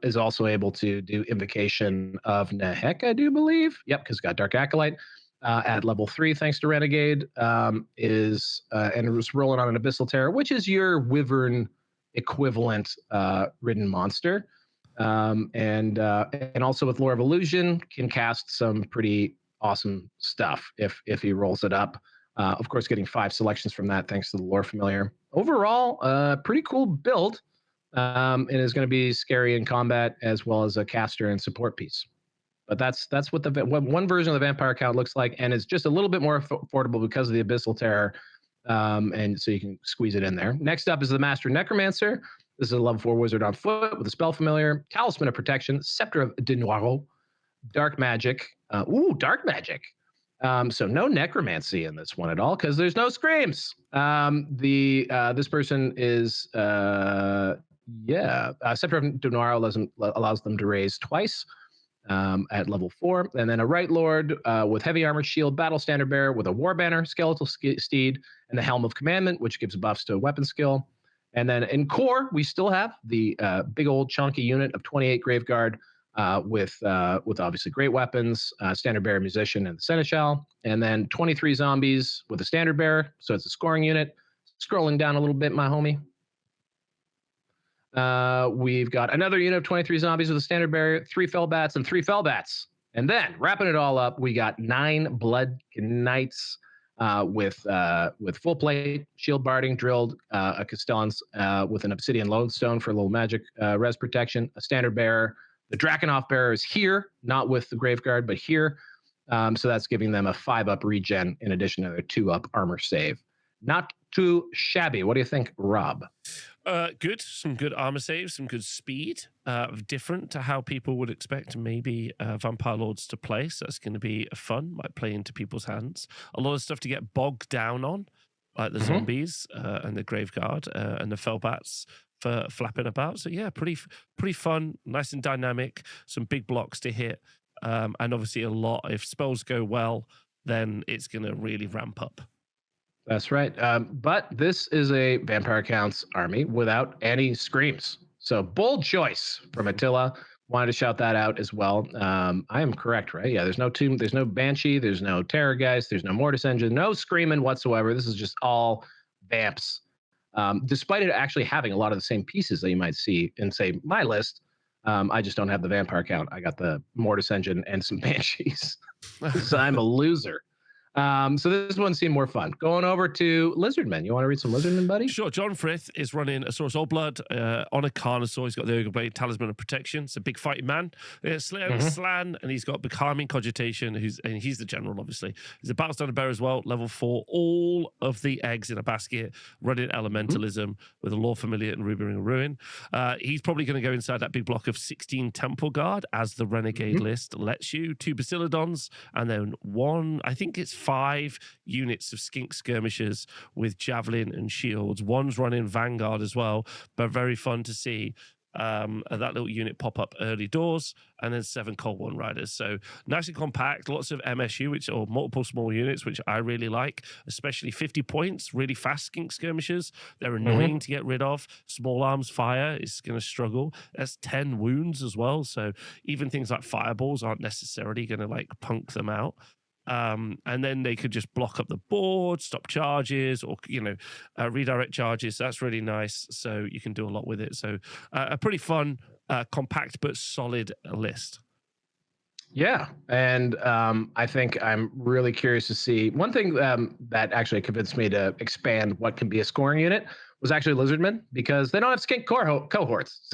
is also able to do invocation of Nehek, I do believe. Yep, because it's got dark acolyte at level 3, thanks to Renegade. And it was rolling on an abyssal terror, which is your wyvern equivalent ridden monster. And also with lore of illusion, can cast some pretty awesome stuff if he rolls it up. Of course, getting 5 selections from that thanks to the lore familiar. Overall, pretty cool build. It is going to be scary in combat as well as a caster and support piece. But that's what one version of the vampire count looks like, and it's just a little bit more affordable because of the abyssal terror, and so you can squeeze it in there. Next up is the Master Necromancer. This is a level 4 wizard on foot with a spell familiar, Talisman of Protection, Scepter of De Noiro, Dark Magic. Dark Magic. So no necromancy in this one at all because there's no screams. This person is Scepter of De Noiro allows them to raise twice at level 4, and then a Right Lord with heavy armor, shield, battle standard bearer with a war banner, skeletal steed, and the Helm of Commandment, which gives buffs to weapon skill. And then in core, we still have the big old chunky unit of 28 Graveguard. With obviously great weapons, standard bearer, musician, and the seneschal, and then 23 zombies with a standard bearer. So it's a scoring unit. Scrolling down a little bit, my homie. We've got another unit of 23 zombies with a standard bearer, 3 fell bats, and 3 fell bats. And then wrapping it all up, we got 9 blood knights with full plate, shield barding, drilled, a Castellans with an obsidian lodestone for a little magic res protection, a standard bearer. The Drakenhof bearer is here, not with the Graveguard, but here. So that's giving them a 5-up regen in addition to their 2-up armor save. Not too shabby. What do you think, Rob? Good. Some good armor saves, some good speed. Different to how people would expect maybe Vampire Lords to play. So that's going to be fun. Might play into people's hands. A lot of stuff to get bogged down on, like the zombies and the Graveguard and the Fellbats for flapping about. So yeah, pretty fun, nice and dynamic, some big blocks to hit, and obviously a lot. If spells go well, then it's going to really ramp up. That's right. But this is a Vampire Counts army without any screams. So bold choice from Attila. Wanted to shout that out as well. I am correct, right? Yeah, there's no tomb, there's no Banshee, there's no Terror Geist, there's no Mortis Engine, no screaming whatsoever. This is just all vamps. Despite it actually having a lot of the same pieces that you might see in, say, my list, I just don't have the vampire count. I got the Mortis Engine and some Banshees. So I'm a loser. So this one seemed more fun. Going over to Lizardmen. You want to read some Lizardmen, buddy? Sure. John Frith is running a Source Old Blood on a Carnosaur. He's got the Ogre Blade, Talisman of Protection. It's a big fighting man. Slan, and he's got Becalming Cogitation, and he's the general, obviously. He's a Battle Standard Bearer as well, level 4. All of the eggs in a basket, running Elementalism with a Lore Familiar and Ruby Ring of Ruin. He's probably going to go inside that big block of 16 Temple Guard, as the Renegade list lets you. 2 Basiladons, and then 1, I think it's 5 units of Skink Skirmishers with Javelin and Shields. One's running Vanguard as well, but very fun to see that little unit pop up early doors, and then 7 Cold One Riders. So nice and compact, lots of MSU, or multiple small units, which I really like, especially 50 points, really fast Skink Skirmishers. They're annoying to get rid of. Small Arms Fire is going to struggle. That's 10 wounds as well, so even things like Fireballs aren't necessarily going to like punk them out. And then they could just block up the board, stop charges, or redirect charges. So that's really nice. So you can do a lot with it. So a pretty fun, compact but solid list. Yeah, and I think I'm really curious to see one thing that actually convinced me to expand what can be a scoring unit was actually Lizardmen, because they don't have skink cohorts.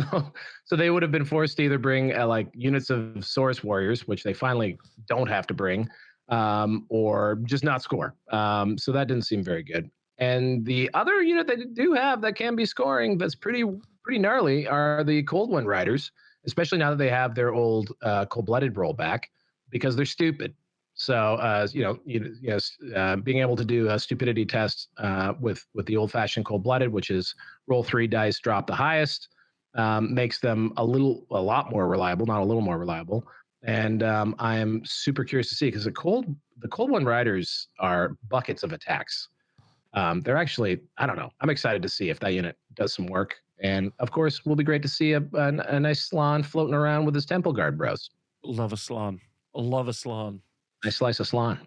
So they would have been forced to either bring like units of Saurus warriors, which they finally don't have to bring, or just not score. So that didn't seem very good. And the other unit they do have that can be scoring that's pretty gnarly are the Cold Wind Riders, especially now that they have their old cold-blooded rollback, because they're stupid. So being able to do a stupidity test with the old-fashioned cold-blooded, which is roll 3 dice, drop the highest, makes them a lot more reliable, not a little more reliable. And I am super curious to see, because the Cold Wind Riders are buckets of attacks. They're actually, I don't know. I'm excited to see if that unit does some work. And of course, it will be great to see a nice Slann floating around with his Temple Guard bros. Love a Slann. Love a Slann. Nice slice of Slann.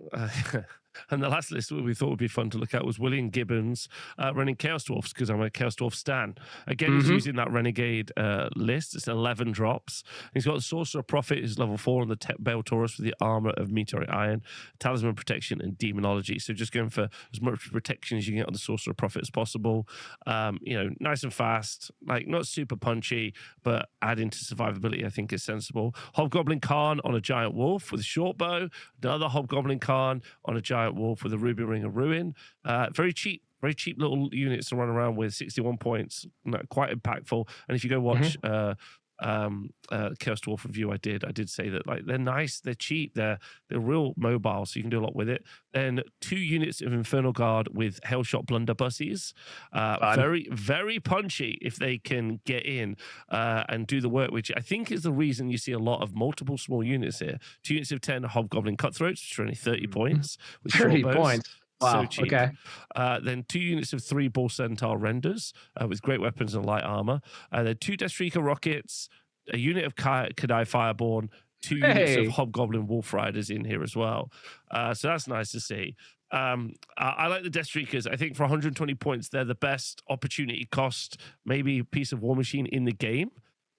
And the last list we thought would be fun to look at was William Gibbons running Chaos Dwarfs, because I'm a Chaos Dwarf stan. Again, he's using that Renegade list. It's 11 drops. He's got the Sorcerer Prophet, who's level 4 on the Bale Taurus with the armor of Meteoric Iron, Talisman Protection, and Demonology. So just going for as much protection as you can get on the Sorcerer Prophet as possible. Nice and fast, like not super punchy, but adding to survivability, I think is sensible. Hobgoblin Khan on a Giant Wolf with a short bow. Another Hobgoblin Khan on a Giant Wolf with a Ruby Ring of Ruin. Very cheap little units to run around with. 61 points, quite impactful. And if you go watch Chaos Dwarf review I did say that, like, they're nice, they're cheap, they're real mobile, so you can do a lot with it. Then 2 units of Infernal Guard with Hellshot Blunderbusses. Very, very punchy if they can get in and do the work, which I think is the reason you see a lot of multiple small units here. 2 units of 10 Hobgoblin Cutthroats, which are only 30 points. With 30 points. Wow. So cheap. Okay. Then 2 units of 3 Bull Centaur Renders with great weapons and light armor. Then 2 Deathstreaker Rockets, a unit of Kadai Fireborn, 2 units of Hobgoblin Wolf Riders in here as well. So that's nice to see. I like the Deathstreakers. I think for 120 points, they're the best opportunity cost, maybe piece of War Machine in the game.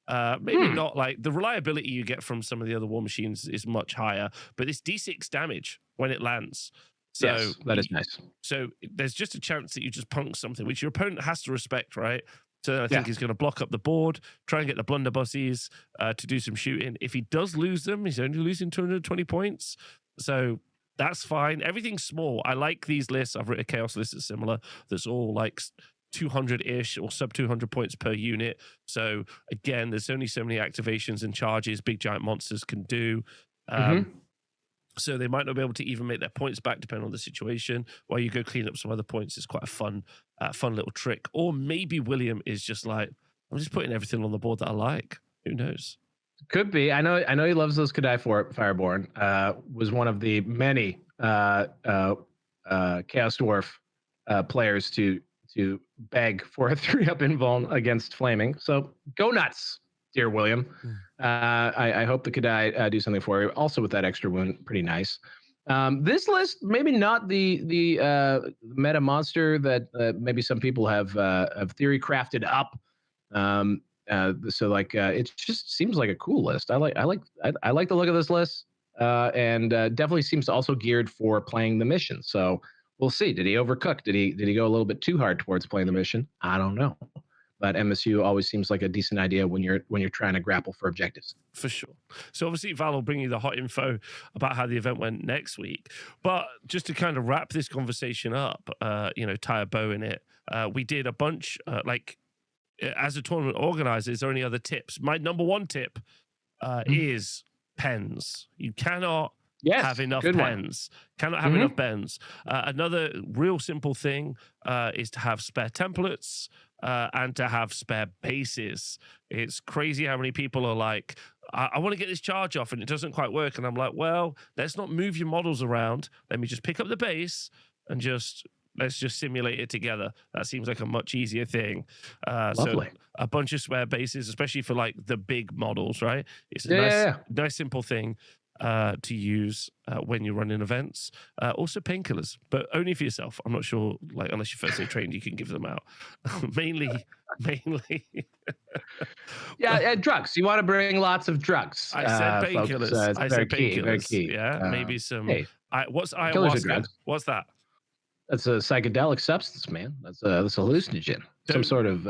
Maybe not, like the reliability you get from some of the other War Machines is much higher, but it's D6 damage when it lands. So yes, that is nice. So there's just a chance that you just punk something, which your opponent has to respect, right? So I think he's going to block up the board, try and get the blunderbusses to do some shooting. If he does lose them, he's only losing 220 points. So that's fine. Everything's small. I like these lists. I've written a Chaos list that's similar. That's all like 200-ish or sub 200 points per unit. So again, there's only so many activations and charges big giant monsters can do. So they might not be able to even make their points back depending on the situation. While you go clean up some other points, it's quite a fun little trick. Or maybe William is just like, I'm just putting everything on the board that I like. Who knows? Could be. I know he loves those Kadai Fireborn. Was one of the many Chaos Dwarf players to beg for a 3-up invuln against Flaming. So go nuts, dear William. I hope the Kadai do something for you. Also with that extra wound, pretty nice. This list, maybe not the meta monster that maybe some people have theory crafted up. So like it just seems like a cool list. I like the look of this list, and definitely seems to also geared for playing the mission. So we'll see. Did he overcook? Did he go a little bit too hard towards playing the mission? I don't know. But MSU always seems like a decent idea when you're trying to grapple for objectives. For sure. So obviously Val will bring you the hot info about how the event went next week. But just to kind of wrap this conversation up, tie a bow in it. We did a bunch, as a tournament organizer, is there any other tips? My number one tip is pens. You cannot have enough pens. Cannot have enough pens. Another real simple thing is to have spare templates. And to have spare bases. It's crazy how many people are like, I want to get this charge off and it doesn't quite work. And I'm like, well, let's not move your models around. Let me just pick up the base and let's just simulate it together. That seems like a much easier thing. So a bunch of spare bases, especially for like the big models, right? It's a nice simple thing to use when you're running events. Also painkillers, but only for yourself. I'm not sure, like, unless you're first aid trained, you can give them out. mainly. Drugs. You want to bring lots of drugs. I said painkillers. I said painkillers. Very key. Yeah, maybe some. Hey, what's ayahuasca? What's that? That's a psychedelic substance, man. That's a hallucinogen. Some sort of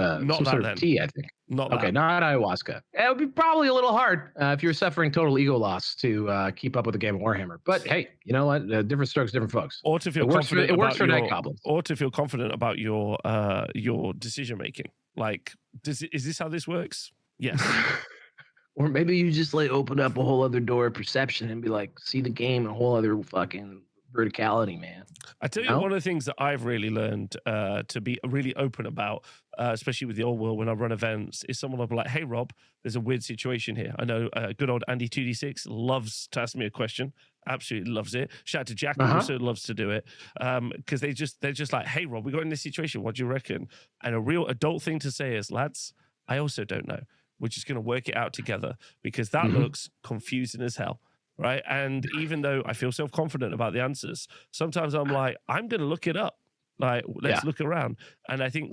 tea, I think. Not okay, that. not ayahuasca. It would be probably a little hard if you're suffering total ego loss to keep up with the game of Warhammer. But hey, you know what? Different strokes, different folks. Or to feel It works confident for your, night goblins. or to feel confident about your decision making. Like, is this how this works? Yes. Or maybe you just like open up a whole other door of perception and be like, see the game in a whole other fucking verticality, man. I tell you, one of the things that I've really learned to be really open about, especially with the old world when I run events, is someone will be like, hey, Rob, there's a weird situation here. I know good old Andy 2D6 loves to ask me a question. Absolutely loves it. Shout out to Jack, who also loves to do it. Because they're just like, hey, Rob, we got in this situation. What do you reckon? And a real adult thing to say is, lads, I also don't know. We're just going to work it out together because that looks confusing as hell. Right. And even though I feel self-confident about the answers, sometimes I'm like, I'm going to look it up. Like, let's look around. And I think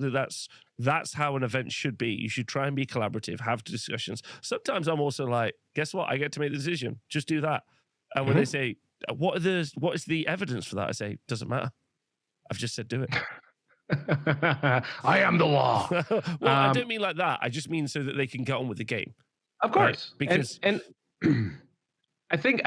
that's how an event should be. You should try and be collaborative, have discussions. Sometimes I'm also like, guess what? I get to make the decision. Just do that. And when they say, what is the evidence for that? I say, doesn't matter. I've just said do it. I am the law. Well, I don't mean like that. I just mean so that they can get on with the game. Of course. Right? Because and I think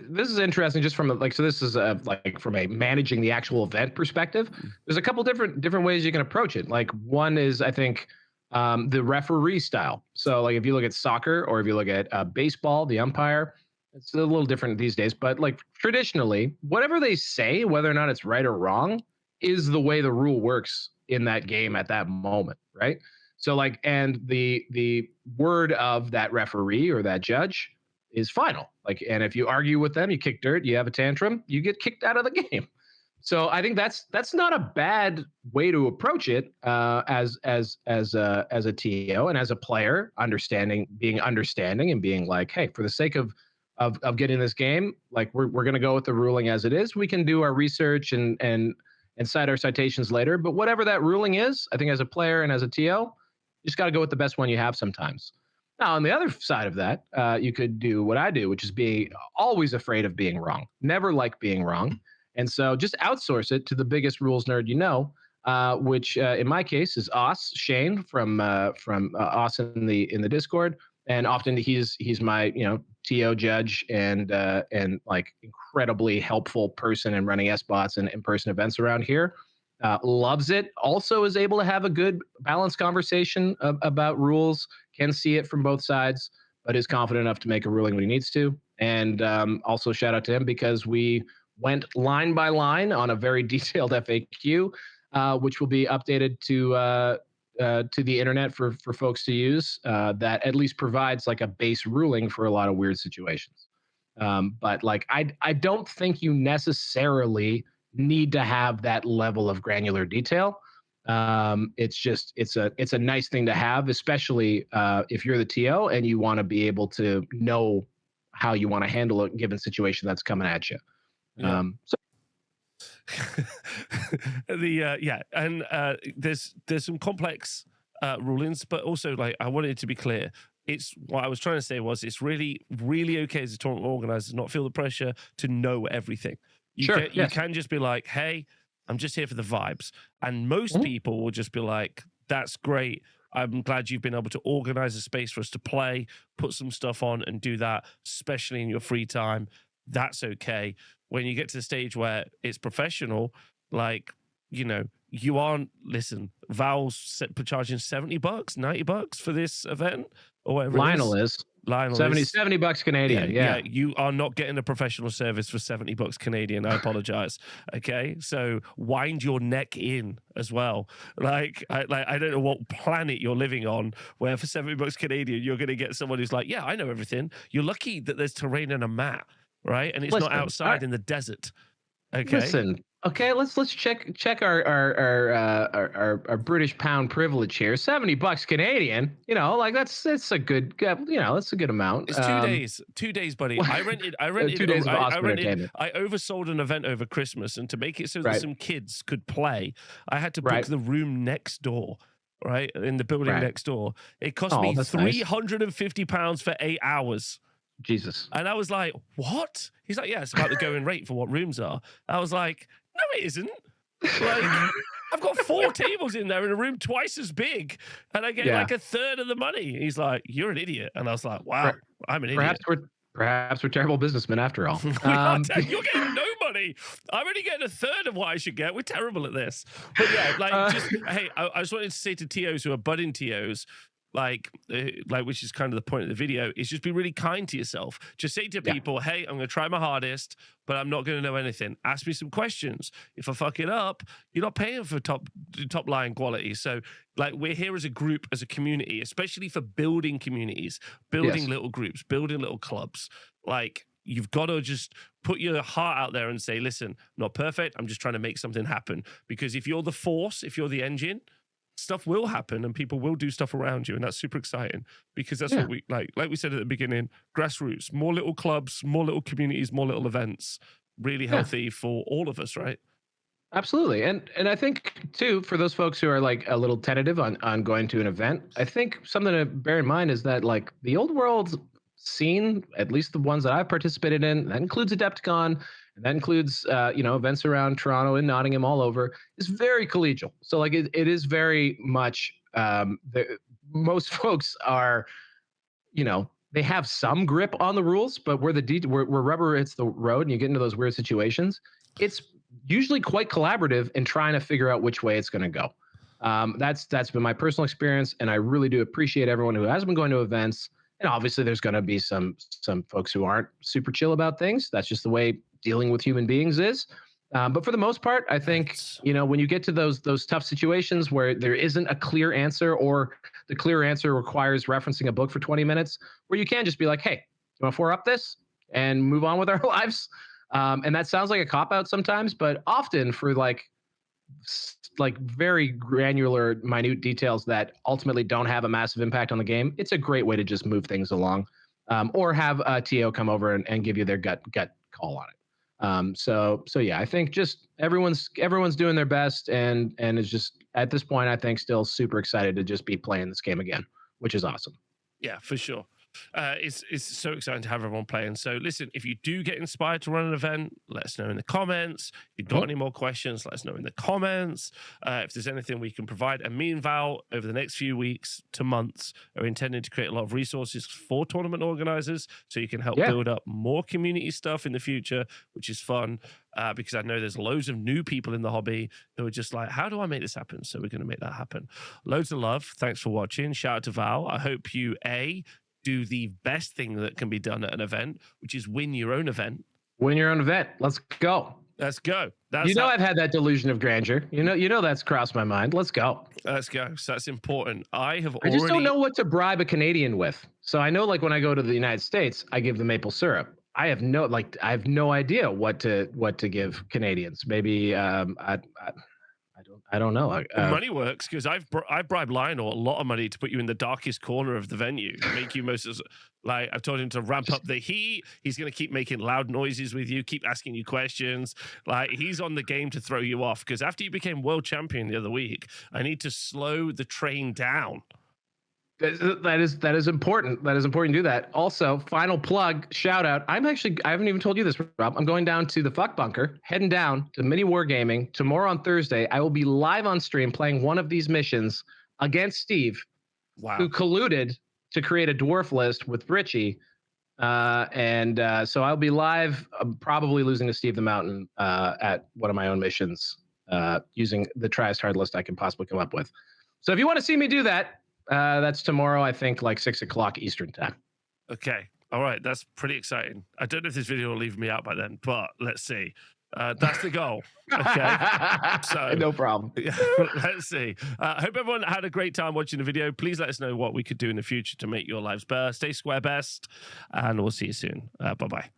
this is interesting just from so this is like from a managing the actual event perspective. There's a couple different ways you can approach it. Like one is, I think, the referee style. So like if you look at soccer or if you look at baseball, the umpire, it's a little different these days, but like traditionally, whatever they say, whether or not it's right or wrong, is the way the rule works in that game at that moment, right? So like, and the word of that referee or that judge is final. Like, and if you argue with them, you kick dirt, you have a tantrum, you get kicked out of the game. So I think that's not a bad way to approach it as a TO and as a player, being understanding and being like, hey, for the sake of getting this game, like we're going to go with the ruling as it is. We can do our research and cite our citations later. But whatever that ruling is, I think as a player and as a TO, you just got to go with the best one you have sometimes. Now, on the other side of that, you could do what I do, which is be always afraid of being wrong, never like being wrong. And so just outsource it to the biggest rules nerd you know, which in my case is Shane from Oss in the Discord. And often he's my, TO judge and like incredibly helpful person in running SBOTs and in-person events around here. Loves it. Also is able to have a good balanced conversation about rules, can see it from both sides, but is confident enough to make a ruling when he needs to. And also shout out to him because we went line by line on a very detailed FAQ, which will be updated to the internet for folks to use, that at least provides like a base ruling for a lot of weird situations. But like, I don't think you necessarily need to have that level of granular detail. It's a nice thing to have, especially if you're the TO and you want to be able to know how you want to handle a given situation that's coming at you. Yeah. There's some complex rulings, but also like I wanted it to be clear. It's what I was trying to say was it's really, really okay as a tournament organizer to not feel the pressure to know everything. You can just be like, hey, I'm just here for the vibes. And most people will just be like, that's great. I'm glad you've been able to organize a space for us to play, put some stuff on and do that, especially in your free time. That's okay. When you get to the stage where it's professional, like, you aren't, listen, Val's charging $70, $90 for this event or whatever. Lionel is. $70 Canadian. Yeah. You are not getting a professional service for $70 Canadian. I apologize. Okay. So wind your neck in as well. Like, I don't know what planet you're living on where for $70 Canadian, you're going to get someone who's like, yeah, I know everything. You're lucky that there's terrain and a mat, right? And it's not outside in the desert. Okay. Listen. Okay, let's check our British pound privilege here. $70 Canadian. That's a good that's a good amount. It's 2 days, buddy. I rented 2 days of awesome entertainment. I oversold an event over Christmas, and to make it so that some kids could play, I had to book the room next door. Right, in the building next door. It cost me £350 for 8 hours. Jesus. And I was like, what? He's like, yeah, it's about the going rate for what rooms are. I was like, no, it isn't. Like, I've got 4 tables in there in a room twice as big, and I get Yeah. like a third of the money. He's like, "You're an idiot," and I was like, "Wow, I'm an idiot." Perhaps we're terrible businesmen after all. You're getting no money. I'm only getting a third of what I should get. We're terrible at this. But yeah, like, hey, I just wanted to say to TOs who are budding TOs, like which is kind of the point of the video, is just be really kind to yourself. Just say to people, hey, I'm going to try my hardest, but I'm not going to know anything. Ask me some questions. If I fuck it up, you're not paying for top line quality. So like, we're here as a group, as a community, especially for building communities, building little groups, building little clubs. Like, you've got to just put your heart out there and say, listen, not perfect. I'm just trying to make something happen. Because if you're the force, if you're the engine, stuff will happen and people will do stuff around you, and that's super exciting, because that's what we like we said at the beginning, grassroots, more little clubs, more little communities, more little events, really healthy for all of us, right? Absolutely. And I think too, for those folks who are like a little tentative on going to an event, I think something to bear in mind is that like the old world scene, at least the ones that I've participated in, that includes Adepticon, and that includes events around Toronto and Nottingham, all over, is very collegial. So like it is very much most folks are, they have some grip on the rules, but where where rubber hits the road and you get into those weird situations, it's usually quite collaborative in trying to figure out which way it's going to go. That's been my personal experience, and I really do appreciate everyone who has been going to events. And obviously, there's going to be some folks who aren't super chill about things. That's just the way dealing with human beings is. But for the most part, I think when you get to those tough situations where there isn't a clear answer, or the clear answer requires referencing a book for 20 minutes, where you can just be like, "Hey, you want to 4-up this?" and move on with our lives. And that sounds like a cop out sometimes, but often for like very granular, minute details that ultimately don't have a massive impact on the game, it's a great way to just move things along, or have a TO come over and give you their gut call on it. So yeah, I think just everyone's doing their best, and is just at this point, I think, still super excited to just be playing this game again, which is awesome. Yeah, for sure. It's so exciting to have everyone playing. So listen, if you do get inspired to run an event, let us know in the comments. If you've got any more questions, let us know in the comments. If there's anything we can provide. And me and Val, over the next few weeks to months, are intending to create a lot of resources for tournament organizers, so you can help build up more community stuff in the future, which is fun. Because I know there's loads of new people in the hobby who are just like, how do I make this happen? So we're going to make that happen. Loads of love. Thanks for watching. Shout out to Val. I hope you, do the best thing that can be done at an event, which is win your own event. Win your own event. Let's go. Let's go. I've had that delusion of grandeur. You know that's crossed my mind. Let's go. Let's go. So that's important. I just don't know what to bribe a Canadian with. So I know, like, when I go to the United States, I give them maple syrup. I have no idea what to give Canadians. Maybe I don't know. Money works, because I've bribed Lionel a lot of money to put you in the darkest corner of the venue, make you I've told him to ramp up the heat. He's going to keep making loud noises with you, keep asking you questions. Like, he's on the game to throw you off, because after you became world champion the other week, I need to slow the train down. That is important. That is important to do that. Also, final plug, shout out. I haven't even told you this, Rob. I'm going down to the Fuck Bunker, heading down to Mini Wargaming tomorrow on Thursday. I will be live on stream playing one of these missions against Steve, who colluded to create a dwarf list with Richie. So I'll be live, probably losing to Steve the Mountain at one of my own missions, using the triest hard list I can possibly come up with. So if you want to see me do that, that's tomorrow, I think, like 6 o'clock Eastern time. Okay. All right. That's pretty exciting. I don't know if this video will leave me out by then, but let's see. That's the goal. Okay. So no problem. Let's see. I hope everyone had a great time watching the video. Please let us know what we could do in the future to make your lives better. Stay square best, and we'll see you soon. Bye-bye.